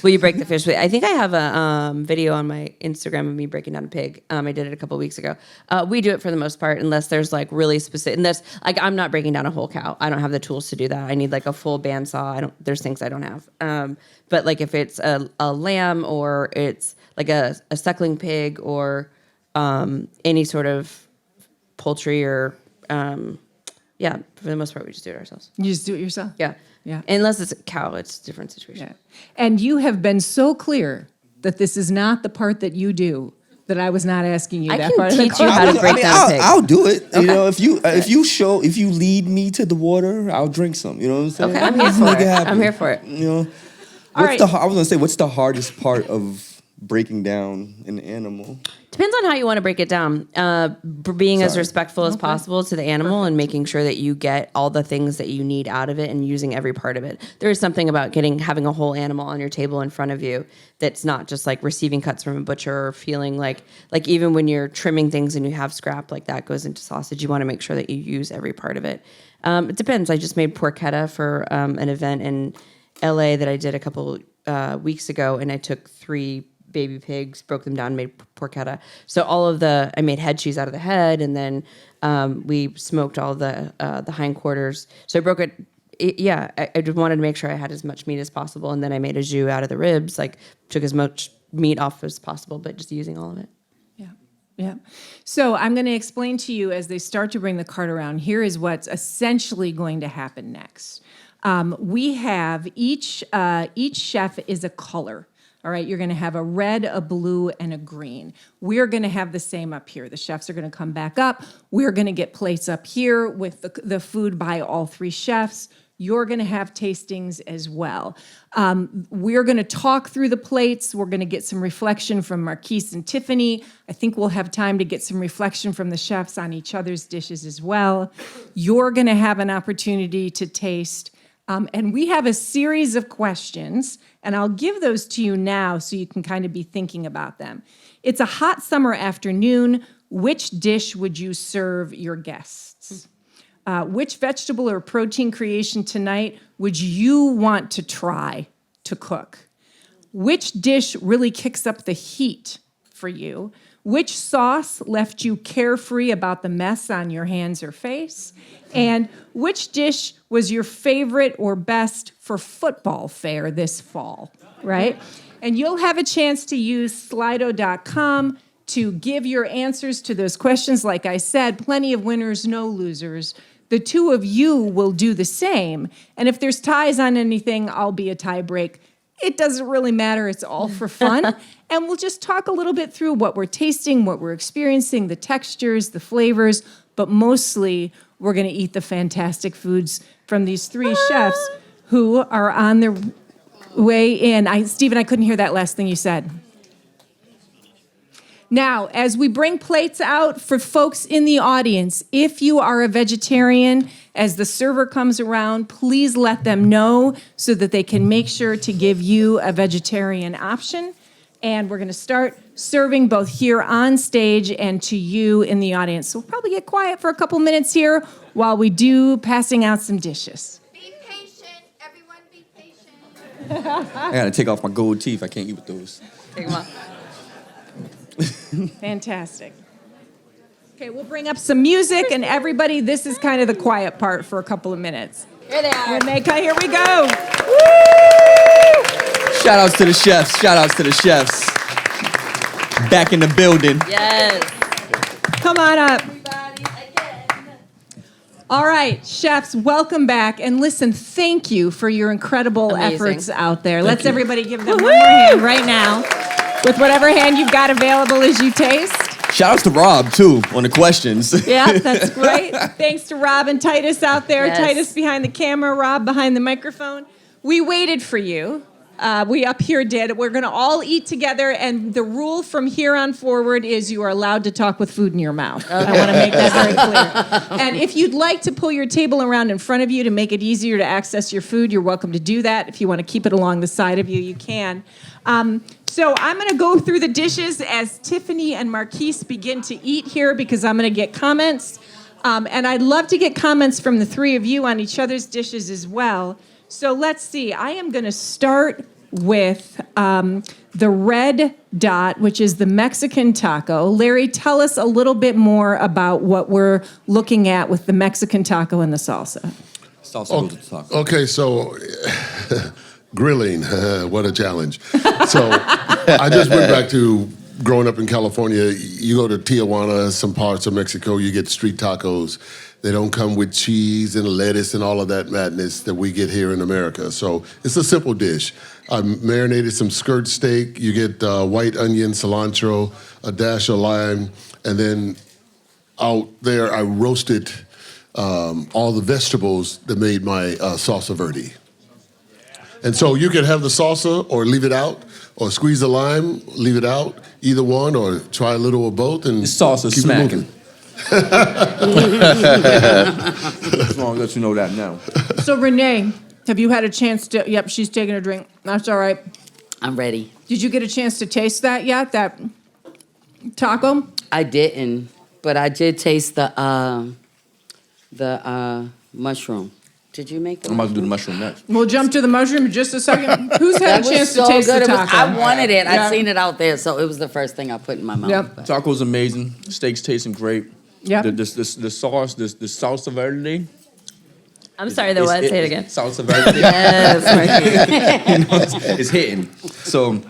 you break the fish? I think I have a video on my Instagram of me breaking down a pig. I did it a couple weeks ago. We do it for the most part, unless there's like really specific. Unless like I'm not breaking down a whole cow. I don't have the tools to do that. I need like a full bandsaw. There's things I don't have. But like if it's a lamb or it's like a suckling pig or any sort of poultry or yeah, for the most part, we just do it ourselves. You just do it yourself? Yeah. Yeah. Unless it's a cow, it's a different situation. Yeah. And you have been so clear that this is not the part that you do that I was not asking you I that can part of the teach you how to break down a pig. I'll do it. You know, if you lead me to the water, I'll drink some. You know what I'm saying? Okay, I'm here Let's for make it. happen. I'm here for it. You know, All right. I was gonna say, what's the hardest part of breaking down an animal? Depends on how you want to break it down. Being as Sorry. respectful as possible to the animal and making sure that you get all the things that you need out of it and using every part of it. There is something about having a whole animal on your table in front of you that's not just like receiving cuts from a butcher or feeling like even when you're trimming things and you have scrap like that goes into sausage, you want to make sure that you use every part of it. It depends. I just made porchetta for an event in LA that I did a couple weeks ago, and I took 3 baby pigs, broke them down, made porchetta. So I made head cheese out of the head, and then we smoked all the hindquarters. So I broke it. I just wanted to make sure I had as much meat as possible, and then I made a jus out of the ribs. Like took as much meat off as possible, but just using all of it. Yeah. So I'm going to explain to you as they start to bring the cart around. Here is what's essentially going to happen next. We have each chef is a color. All right, you're going to have a red, a blue, and a green. We're going to have the same up here. The chefs are going to come back up. We're going to get plates up here with the food by all 3 chefs. You're going to have tastings as well. We're going to talk through the plates. We're going to get some reflection from Marquis and Tiffani. I think we'll have time to get some reflection from the chefs on each other's dishes as well. You're going to have an opportunity to taste. And we have a series of questions, and I'll give those to you now so you can kind of be thinking about them. It's a hot summer afternoon. Which dish would you serve your guests? Which vegetable or protein creation tonight would you want to try to cook? Which dish really kicks up the heat for you? Which sauce left you carefree about the mess on your hands or face? And which dish was your favorite or best for football fare this fall, right? And you'll have a chance to use Slido.com to give your answers to those questions. Like I said, plenty of winners, no losers. The 2 of you will do the same. And if there's ties on anything, I'll be a tie break. It doesn't really matter. It's all for fun. And we'll just talk a little bit through what we're tasting, what we're experiencing, the textures, the flavors, but mostly we're going to eat the fantastic foods from these 3 chefs who are on their way in. Stephen, I couldn't hear that last thing you said. Now, as we bring plates out for folks in the audience, if you are a vegetarian, as the server comes around, please let them know so that they can make sure to give you a vegetarian option. And we're going to start serving both here on stage and to you in the audience. So we'll probably get quiet for a couple minutes here while we do passing out some dishes. Be patient. Everyone be patient. I gotta take off my gold teeth. I can't eat with those. Take them off. Fantastic. Okay, we'll bring up some music, and everybody, this is kind of the quiet part for a couple of minutes. Here they are. Here we go. Shout outs to the chefs. Shout outs to the chefs. Back in the building. Yes. Come on up. All right, chefs, welcome back. And listen, thank you for your incredible Amazing. efforts out there. Let's everybody give them one more hand right now with whatever hand you've got available as you taste. Shout outs to Rob, too, on the questions. Yeah, that's great. Thanks to Rob and Titus out there. Yes. Titus behind the camera, Rob behind the microphone. We waited for you. We up here did. We're going to all eat together, and the rule from here on forward is you are allowed to talk with food in your mouth. Okay. I want to make that very clear. And if you'd like to pull your table around in front of you to make it easier to access your food, you're welcome to do that. If you want to keep it along the side of you, you can. So I'm going to go through the dishes as Tiffani and Marquis begin to eat here because I'm going to get comments. And I'd love to get comments from the three of you on each other's dishes as well. So let's see. I am going to start with the red dot, which is the Mexican taco. Larry, tell us a little bit more about what we're looking at with the Mexican taco and the salsa. Salsa goes with the taco. Okay, so grilling, what a challenge. So I just went back to growing up in California. You go to Tijuana, some parts of Mexico, you get street tacos. They don't come with cheese and lettuce and all of that madness that we get here in America. So it's a simple dish. I marinated some skirt steak. You get white onion, cilantro, a dash of lime, and then out there I roasted all the vegetables that made my salsa verde. And so you can have the salsa or leave it out, or squeeze the lime, leave it out, either one, or try a little of both. And The salsa's keep it smacking. moving. Just want to let you know that now. So Renee, have you had a chance to, yep, she's taking a drink. That's all right. I'm ready. Did you get a chance to taste that yet, that taco? I didn't, but I did taste the mushroom. Did you make the I'm about to do the mushroom next. We'll jump to the mushroom in just a second. Who's had That a was chance so to taste good. the It was- taco? I wanted it. Yeah. I seen it out there, so it was the first thing I put in my mouth. Yep. But- Taco's amazing. Steak's tasting great. Yep. The sauce, the salsa verde. I'm sorry, the what? Say it again. Salsa verde. Yes, Marquis. You know, it's hitting. So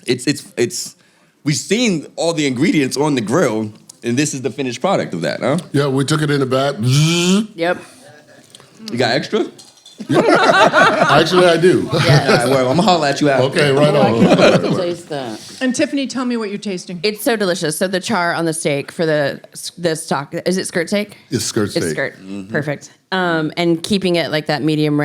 it's we've seen all the ingredients on the grill, and this is the finished product of that, huh? Yeah, we took it in the back. Yep. You got extra? Actually, I do. All right, well, I'm gonna holler at you after. Okay, right I on. can't wait to taste that. And Tiffani, tell me what you're tasting. It's so delicious. So the char on the steak for the stock, is it skirt steak? It's skirt steak. It's skirt. Perfect. And keeping it like that medium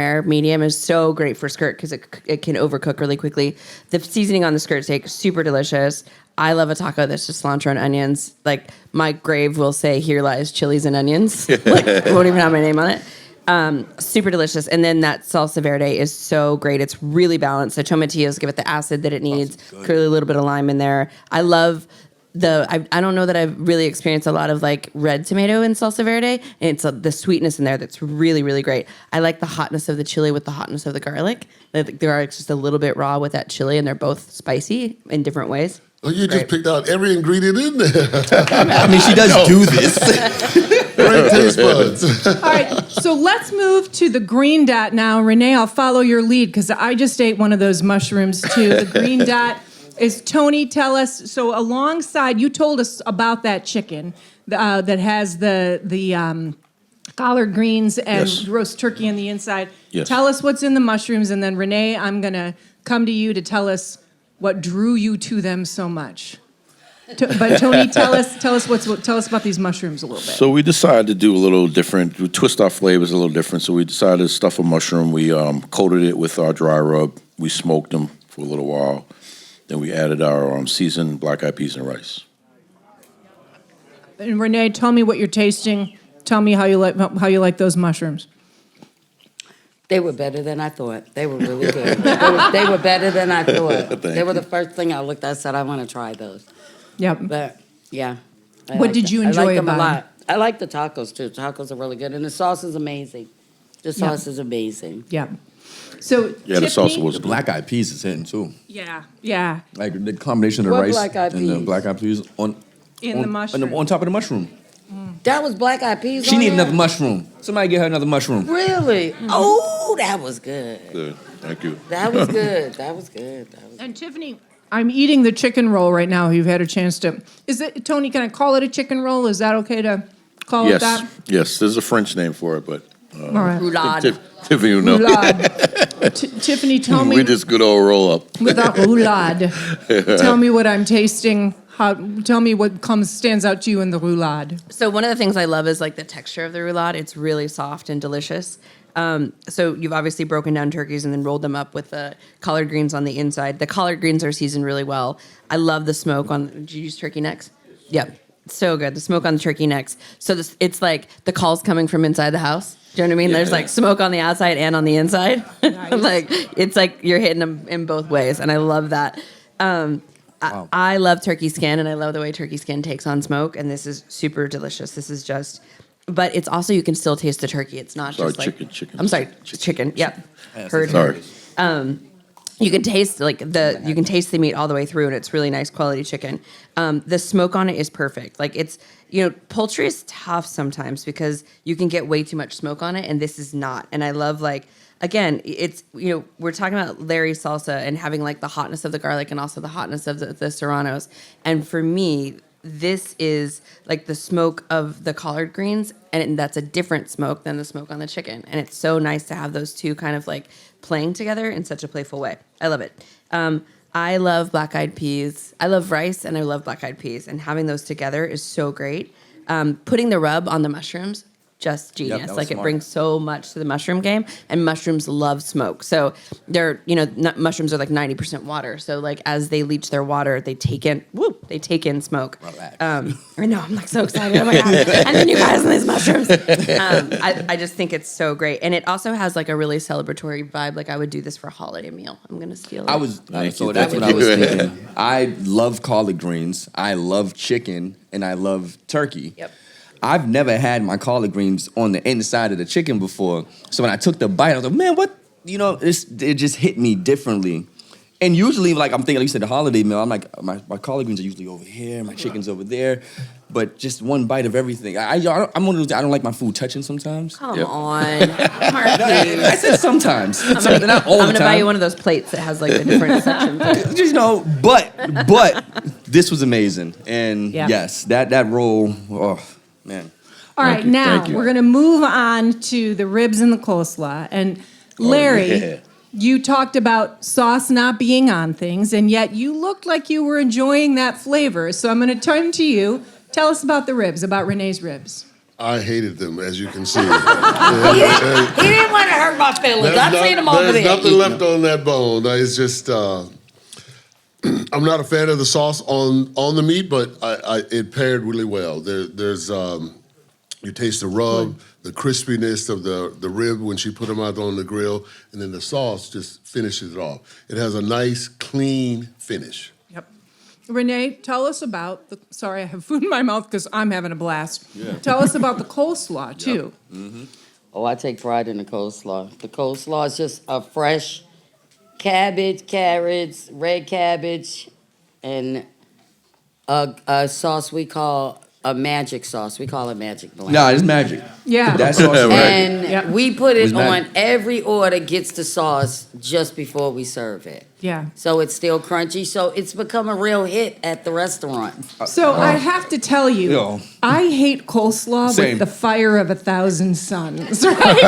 is so great for skirt because it can overcook really quickly. The seasoning on the skirt steak, super delicious. I love a taco that's just cilantro and onions. Like my grave will say, "Here lies chilies and onions." Like it won't even have my name on it. Super delicious. And then that salsa verde is so great. It's really balanced. The tomatillos give it the acid that it needs. Clearly a little bit of lime in there. I love I don't know that I've really experienced a lot of like red tomato in salsa verde. And it's the sweetness in there that's really, really great. I like the hotness of the chili with the hotness of the garlic. The garlic's just a little bit raw with that chili, and they're both spicy in different ways. Well, you just picked out every ingredient in there. I mean, she does do this. Great taste buds. All right, so let's move to the green dot now. Renee, I'll follow your lead because I just ate one of those mushrooms too. The green dot is Tony. Tell us. So alongside, you told us about that chicken that has the collard greens and Yes. roast turkey on the inside. Yes. Tell us what's in the mushrooms, and then Renee, I'm gonna come to you to tell us what drew you to them so much. But Tony, tell us about these mushrooms a little bit. So we decided to do a little different. We twist our flavors a little different. So we decided to stuff a mushroom. We coated it with our dry rub. We smoked them for a little while. Then we added our seasoned black eyed peas and rice. And Renee, tell me what you're tasting. Tell me how you like those mushrooms. They were better than I thought. They were really good. They were better than I thought. They were the first thing I looked at. I said, I want to try those. Yep. But yeah. What did you I enjoy like them about a 'em? lot. I like the tacos too. Tacos are really good. And the sauce is amazing. The sauce is amazing. Yep. So Yeah, the Tiffany- salsa was The black eyed peas is hitting too. Yeah. Like the combination of the What rice black-eyed and the peas? black eyed peas on In the mushroom. on top of the mushroom. That was black eyed peas. She on need there? another mushroom. Somebody get her another mushroom. Really? Oh, that was good. good. Thank you. That was good. That was good. That was And Tiffany, I'm eating the chicken roll right now. You've had a chance to. Is it Tony? Can I call it a chicken roll? Is that okay to call it Yes, that? yes. There's a French name for it, but All right. roulade. Tiffany, you know. Roulade. Tiffany, tell me We just good old roll up. with a roulade. Tell me what I'm tasting. Tell me what stands out to you in the roulade. So one of the things I love is like the texture of the roulade. It's really soft and delicious. So you've obviously broken down turkeys and then rolled them up with the collard greens on the inside. The collard greens are seasoned really well. I love the smoke on. Did you use turkey necks? Yep, so good. The smoke on the turkey necks. So it's like the call's coming from inside the house. Do you know what I mean? There's like smoke on the outside and on the inside. Nice. Like it's like you're hitting them in both ways, and I love that. I love turkey skin, and I love the way turkey skin takes on smoke, and this is super delicious. This is just, but it's also, you can still taste the turkey. It's not Sorry, just like chicken. I'm sorry, chicken. Yep. Heard. Sorry. You can taste you can taste the meat all the way through, and it's really nice quality chicken. The smoke on it is perfect. Like it's, poultry is tough sometimes because you can get way too much smoke on it, and this is not. And I love again, it's, we're talking about Larry's salsa and having like the hotness of the garlic and also the hotness of the serranos. And for me, this is like the smoke of the collard greens, and that's a different smoke than the smoke on the chicken. And it's so nice to have those two kind of like playing together in such a playful way. I love it. I love black-eyed peas. I love rice, and I love black-eyed peas. And having those together is so great. Putting the rub on the mushrooms, just genius. that was Like it smart. brings so much to the mushroom game, and mushrooms love smoke. So they're, mushrooms are like 90% water. So like as they leach their water, they take in smoke. I know, I'm like so excited. Oh my God. And then you guys and these mushrooms. I just think it's so great. And it also has like a really celebratory vibe. Like I would do this for a holiday meal. I'm going to steal it. Thank So you, that's thank what I was you. thinking. I love collard greens. I love chicken, and I love turkey. Yep. I've never had my collard greens on the inside of the chicken before. So when I took the bite, I was like, man, what? It just hit me differently. And usually, like I'm thinking, like you said, the holiday meal, I'm like, my collard greens are usually over here, my chicken's over there. But just one bite of everything. I'm one of those, I don't like my food touching sometimes. Come Yep. on. I said sometimes. I'm gonna, Not all I'm the gonna time. buy you one of those plates that has like the different sections. Just but this was amazing. And Yeah. yes, that roll, oh man. All right, you, now thank you. we're going to move on to the ribs and the coleslaw. And Larry, yeah. you talked about sauce not being on things, and yet you looked like you were enjoying that flavor. So I'm going to turn to you. Tell us about the ribs, about Renee's ribs. I hated them, as you can see. He didn't want to hurt my feelings. I've seen him over There's there. nothing left on that bone. It's just, I'm not a fan of the sauce on the meat, but it paired really well. There's you taste the rub, the crispiness of the rib when she put them out on the grill, and then the sauce just finishes it off. It has a nice, clean finish. Yep. Renee, tell us about sorry, I have food in my mouth because I'm having a blast. Yeah. Tell us about the coleslaw, too. Oh, I take pride in the coleslaw. The coleslaw is just a fresh cabbage, carrots, red cabbage, and a sauce we call a magic sauce. We call it magic blend. Nah, it's magic. Yeah. That sauce is Right. magic. And Yep. we put it It's on magic. every order, gets the sauce just before we serve it. Yeah. So it's still crunchy. So it's become a real hit at the restaurant. So I have to tell you, Yo. I hate coleslaw Same. with the fire of 1,000 suns, right?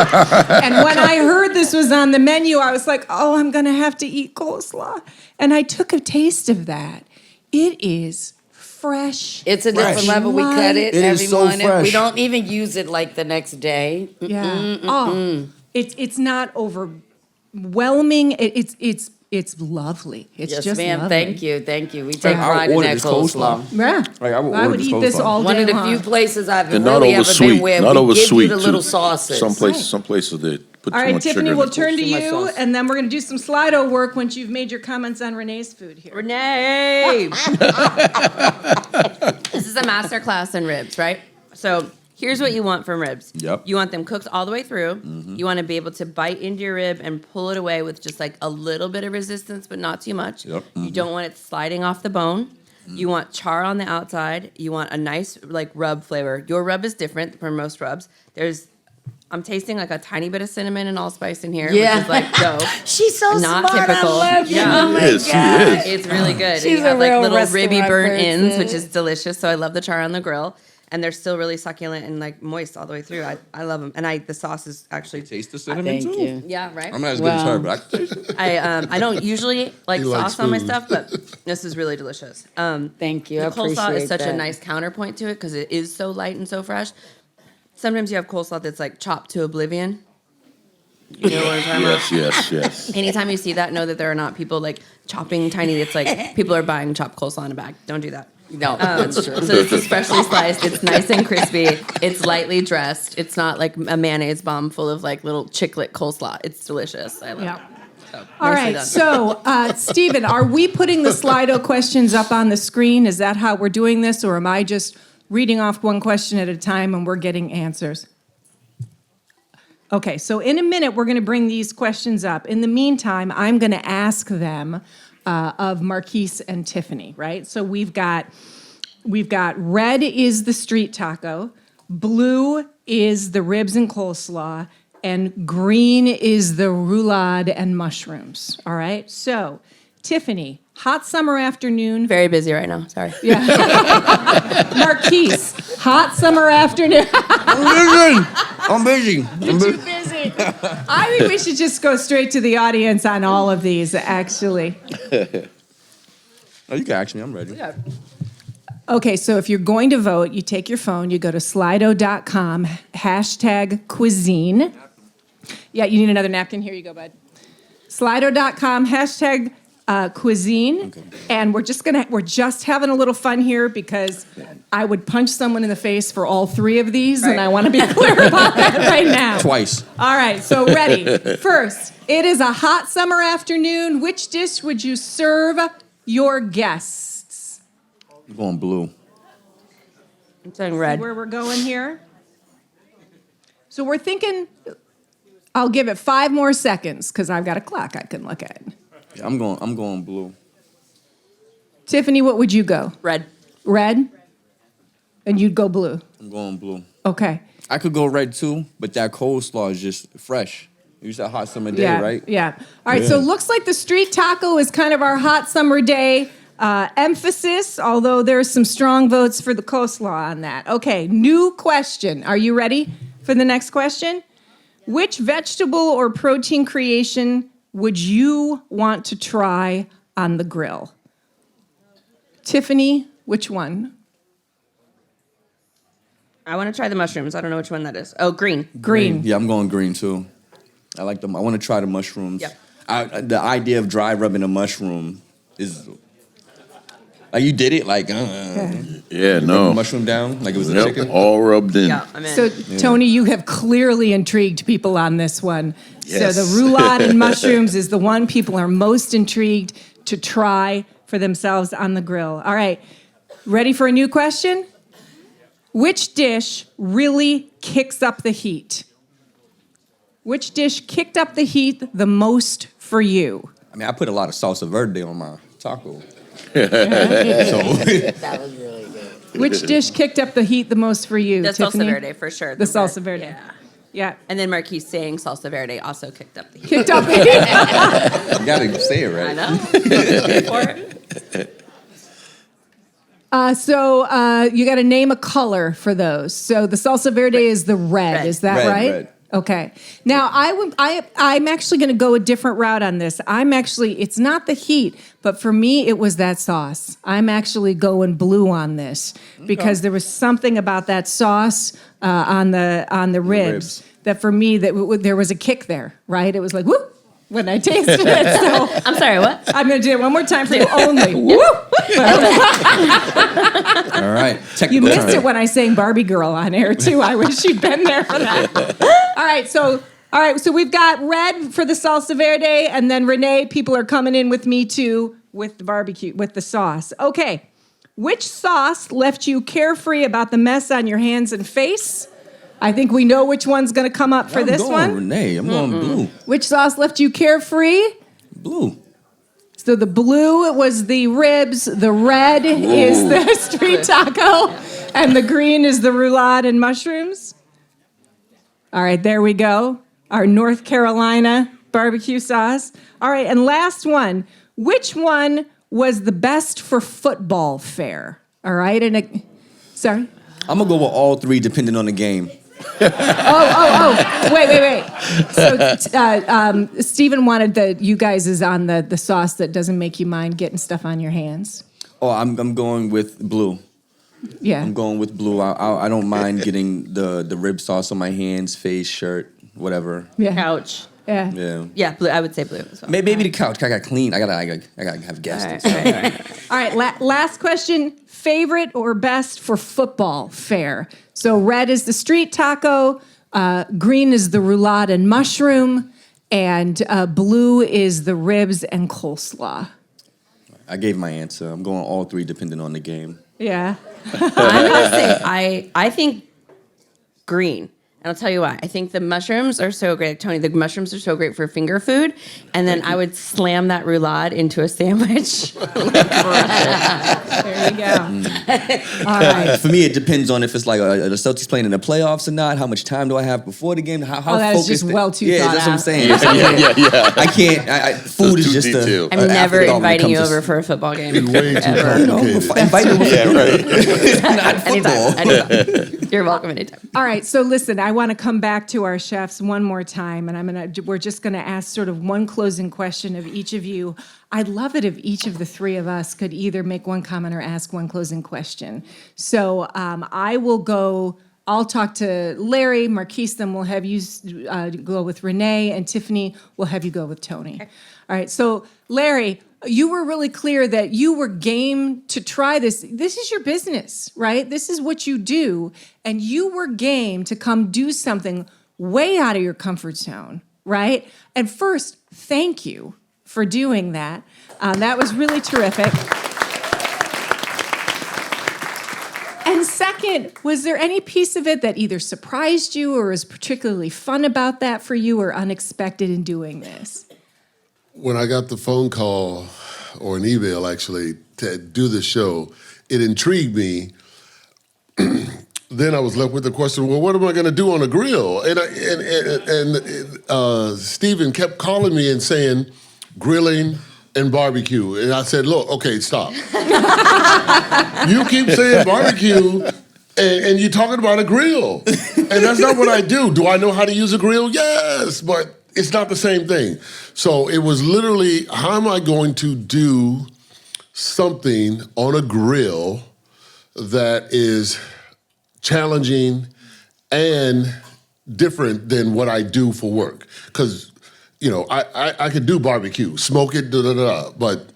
And when I heard this was on the menu, I was like, oh, I'm going to have to eat coleslaw. And I took a taste of that. It is fresh. It's a different Fresh. level. We cut it, It is every so morning. fresh. We don't even use it like the next day. Yeah. Oh, it's not overwhelming. It's lovely. It's Yes, just ma'am. lovely. Thank you. Thank you. We take I would pride in order that this coleslaw. coleslaw. Yeah. Like, I would I order would this eat this coleslaw. all One day of the long. few places I've And not really over ever sweet. been where Not we over give sweet you the little too. sauces. Some places they put All too right, much sugar Tiffany, in we'll the turn to Too much you, sauce. and then we're going to do some Slido work once you've made your comments on Renee's food here. Renee! This is a master class in ribs, right? So here's what you want from ribs. Yep. You want them cooked all the way through. You want to be able to bite into your rib and pull it away with just like a little bit of resistance, but not too much. Yep. You don't want it sliding off the bone. You want char on the outside. You want a nice like rub flavor. Your rub is different from most rubs. I'm tasting like a tiny bit of cinnamon and allspice in here, Yeah. which is like dope. She's so Not smart. typical. I love you. Yeah. Oh my She is, she God. is. It's really good. And She's you have a like real little ribby restaurant burnt ends, person. which is delicious. So I love the char on the grill, and they're still really succulent and like moist all the way through. I love them, and the sauce is actually Taste the cinnamon Thank too. you. yeah, right. I'm not as good as Wow. her, but I can taste it. I don't usually like He likes sauce on my food. stuff, but this is really delicious. Thank you. I The coleslaw appreciate is such that. a nice counterpoint to it because it is so light and so fresh. Sometimes you have coleslaw that's like chopped to oblivion. You know what I'm talking about? Yes. Anytime you see that, know that there are not people like chopping tiny. It's like people are buying chopped coleslaw in a bag. Don't do that. No, that's true. So this is freshly sliced. It's nice and crispy. It's lightly dressed. It's not like a mayonnaise bomb full of like little chiclet coleslaw. It's delicious. I love Yeah. it. All right, so Stephen, are we putting the Slido questions up on the screen? Is that how we're doing this, or am I just reading off one question at a time and we're getting answers? Okay, so in a minute, we're going to bring these questions up. In the meantime, I'm going to ask them of Marquis and Tiffani, right? So we've got red is the street taco, blue is the ribs and coleslaw, and green is the roulade and mushrooms, all right? So, Tiffani, hot summer afternoon. Very busy right now. Sorry. Yeah. Marquis, hot summer afternoon. I'm busy. You're too busy. I think we should just go straight to the audience on all of these, actually. Oh, you can ask me. I'm ready. Yeah. Okay, so if you're going to vote, you take your phone, you go to slido.com, #cuisine. Yeah, you need another napkin? Here you go, bud. Slido.com, #cuisine. Okay. And we're just having a little fun here because I would punch someone in the face for all three of these, and I want to be clear about that right now. Twice. All right, so ready. First, it is a hot summer afternoon. Which dish would you serve your guests? I'm going blue. I'm saying red. Where we're going here? So we're thinking, I'll give it 5 more seconds because I've got a clock I can look at. Yeah, I'm going blue. Tiffani, what would you go? Red. Red? And you'd go blue. I'm going blue. Okay. I could go red too, but that coleslaw is just fresh. You said hot summer day, Yeah, right? yeah. All right, so it looks like the street taco is kind of our hot summer day emphasis, although there's some strong votes for the coleslaw on that. Okay, new question. Are you ready for the next question? Which vegetable or protein creation would you want to try on the grill? Tiffani, which one? I want to try the mushrooms. I don't know which one that is. Oh, green. Green. Yeah, I'm going green too. I like them. I want to try the mushrooms. Yep. The idea of dry rubbing a mushroom is like you did it like Yeah, no. rub the mushroom down like it was a Yep, chicken. all rubbed in. Yeah, I'm in. So, Tony, you have clearly intrigued people on this one. Yes. So the roulade and mushrooms is the one people are most intrigued to try for themselves on the grill. All right, ready for a new question? Which dish really kicks up the heat? Which dish kicked up the heat the most for you? I mean, I put a lot of salsa verde on my taco. That was really good. Which dish kicked up the heat the most for you, the Tiffani? salsa verde for sure. The salsa red. verde. Yeah. Yeah. And then Marquis saying salsa verde also kicked up the heat. Kicked up the heat. You gotta say it right. I know. For it. So you got to name a color for those. So the salsa verde is the red. Red. Is that Red, right? red. Okay. Now I'm actually going to go a different route on this. It's not the heat, but for me it was that sauce. I'm actually going blue on this because there was something about that sauce on the ribs that for me there was a kick there. Right? It was like whoop when I tasted it. So I'm sorry, what? I'm going to do it one more time for you only. Whoop. All right. You Technical missed term. it when I sang Barbie Girl on air too. I wish you'd been there for that. All right, so we've got red for the salsa verde, and then Renee, people are coming in with me too with the barbecue, with the sauce. Okay, which sauce left you carefree about the mess on your hands and face? I think we know which one's going to come up for this I'm one. going Renee. I'm going blue. Which sauce left you carefree? Blue. So the blue was the ribs, the red is the street taco, and the green is the roulade and mushrooms. All right, there we go. Our North Carolina barbecue sauce. All right, and last one. Which one was the best for football fare? All right, sorry? I'm gonna go with all three depending on the game. Wait. So Stephen wanted you guys is on the sauce that doesn't make you mind getting stuff on your hands. Oh, I'm going with blue. Yeah. I'm going with blue. I don't mind getting the rib sauce on my hands, face, shirt, whatever. Yeah. Couch. Yeah. Yeah. Yeah, blue. I would say blue as well. Maybe the couch. I got clean. I gotta have guests. All right. All right, last question. Favorite or best for football fare? So red is the street taco, green is the roulade and mushroom, and blue is the ribs and coleslaw. I gave my answer. I'm going all three depending on the game. Yeah. I'm gonna say I think green. And I'll tell you why. I think the mushrooms are so great. Tony, the mushrooms are so great for finger food. And then I would slam that roulade into a sandwich. There you go. All right. For me, it depends on if it's like the Celtics playing in the playoffs or not. How much time do I have before the game? How that is focused? just well too yeah, thought that's what I'm out. saying. Yeah. I can't. Food is too just detailed. I'm never afterthought when it inviting you comes to over for a football game. It's way too complicated. Invite me over. Yeah, right. Not football. Anytime. You're welcome anytime. All right, so listen, I want to come back to our chefs one more time, and we're just gonna ask sort of one closing question of each of you. I'd love it if each of the three of us could either make one comment or ask one closing question. So I'll talk to Larry, Marquis, then we'll have you go with Renee, and Tiffani, we'll have you go with Tony. Okay. All right, so Larry, you were really clear that you were game to try this. This is your business, right? This is what you do, and you were game to come do something way out of your comfort zone, right? And first, thank you for doing that. That was really terrific. And second, was there any piece of it that either surprised you or was particularly fun about that for you or unexpected in doing this? When I got the phone call, or an email actually, to do the show, it intrigued me. Then I was left with the question, well, what am I going to do on a grill? And Stephen kept calling me and saying, grilling and barbecue. And I said, look, okay, stop. You keep saying barbecue, and you're talking about a grill. And that's not what I do. Do I know how to use a grill? Yes, but it's not the same thing. So it was literally, how am I going to do something on a grill that is challenging and different than what I do for work? Because, I could do barbecue, smoke it, but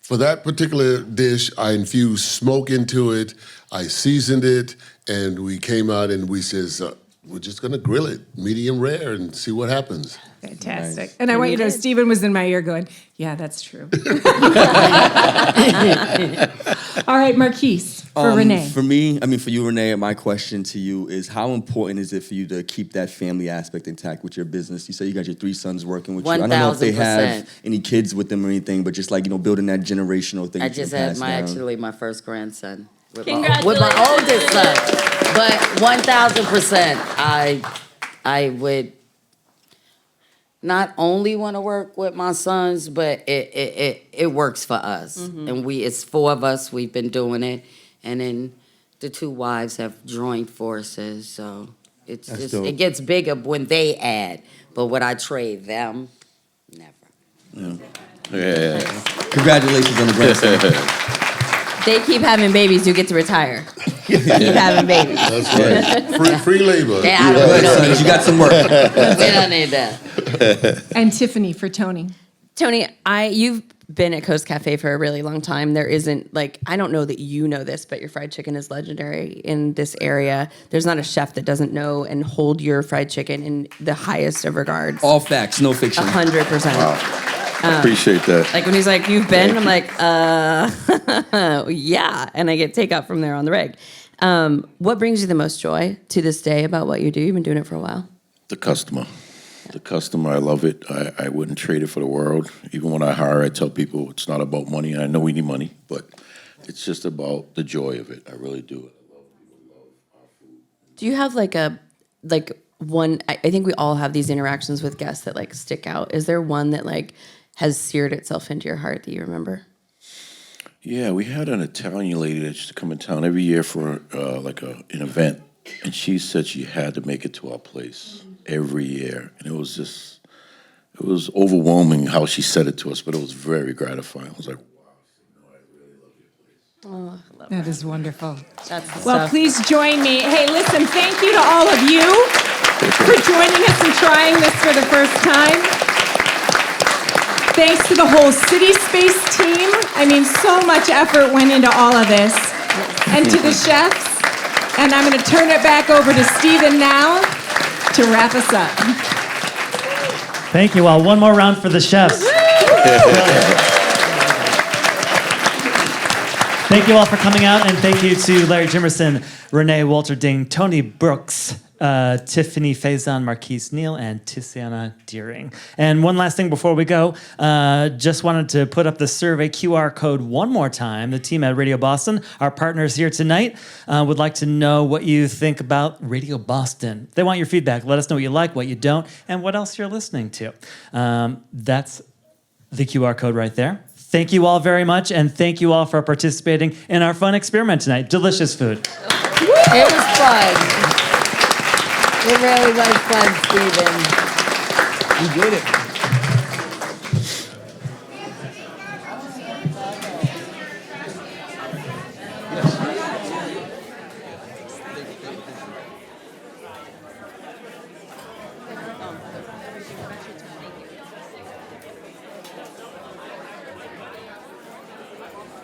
for that particular dish, I infused smoke into it, I seasoned it, and we came out and we says, we're just gonna grill it, medium rare, and see what happens. Fantastic. Nice. And I want you to know, Stephen was in my ear going, yeah, that's true. All right, Marquis, for Renee. For me, for you, Renee, my question to you is how important is it for you to keep that family aspect intact with your business? You say you got your 3 sons working with you. I don't know if they have any kids with them or anything, but just building that generational thing. I just had my first grandson. With Congratulations. with my oldest son. But 1,000%, I would not only want to work with my sons, but it works for us. Mm-hmm. And it's 4 of us, we've been doing it. And then the 2 wives have joined forces. So it gets bigger when they add. But would I trade them? Never. Yeah. Congratulations on the grandson. They keep having babies, you get to retire. Keep having babies. That's right. Free labor. Yeah, we don't need you got some work. We don't need that. And Tiffani, for Tony. Tony, you've been at Coast Cafe for a really long time. There isn't, I don't know that you know this, but your fried chicken is legendary in this area. There's not a chef that doesn't know and hold your fried chicken in the highest of regards. All facts, no fiction. 100%. Wow. I appreciate that. When he's like, you've been? I'm like, yeah. And I get takeout from there on the reg. What brings you the most joy to this day about what you do? You've been doing it for a while. The customer. Yeah. The customer, I love it. I wouldn't trade it for the world. Even when I hire, I tell people it's not about money. I know we need money, but it's just about the joy of it. I really do. Do you have one, I think we all have these interactions with guests that stick out. Is there one that has seared itself into your heart that you remember? Yeah, we had an Italian lady that used to come in town every year for an event, and she said she had to make it to our place every year, and it was overwhelming how she said it to us, but it was very gratifying. I was like, wow, I really love your place. Oh, I love that. Is wonderful. That's the well, stuff. Please join me. Hey, listen, thank you to all of you for joining us and trying this for the first time. Thanks to the whole CitySpace team. So much effort went into all of this. And to the chefs. And I'm going to turn it back over to Stephen now to wrap us up. Thank you all. One more round for the chefs. Thank you all for coming out, and thank you to Larry Jimerson, Renee Walter-Ding, Tony Brooks, Tiffani, Faison, Marquis, Neal, and Tiziana Dearing. And one last thing before we go, just wanted to put up the survey QR code one more time. The team at Radio Boston, our partners here tonight, would like to know what you think about Radio Boston. They want your feedback. Let us know what you like, what you don't, and what else you're listening to. That's the QR code right there. Thank you all very much, and thank you all for participating in our fun experiment tonight. Delicious food. It was fun. It really was fun, Stephen. You did it.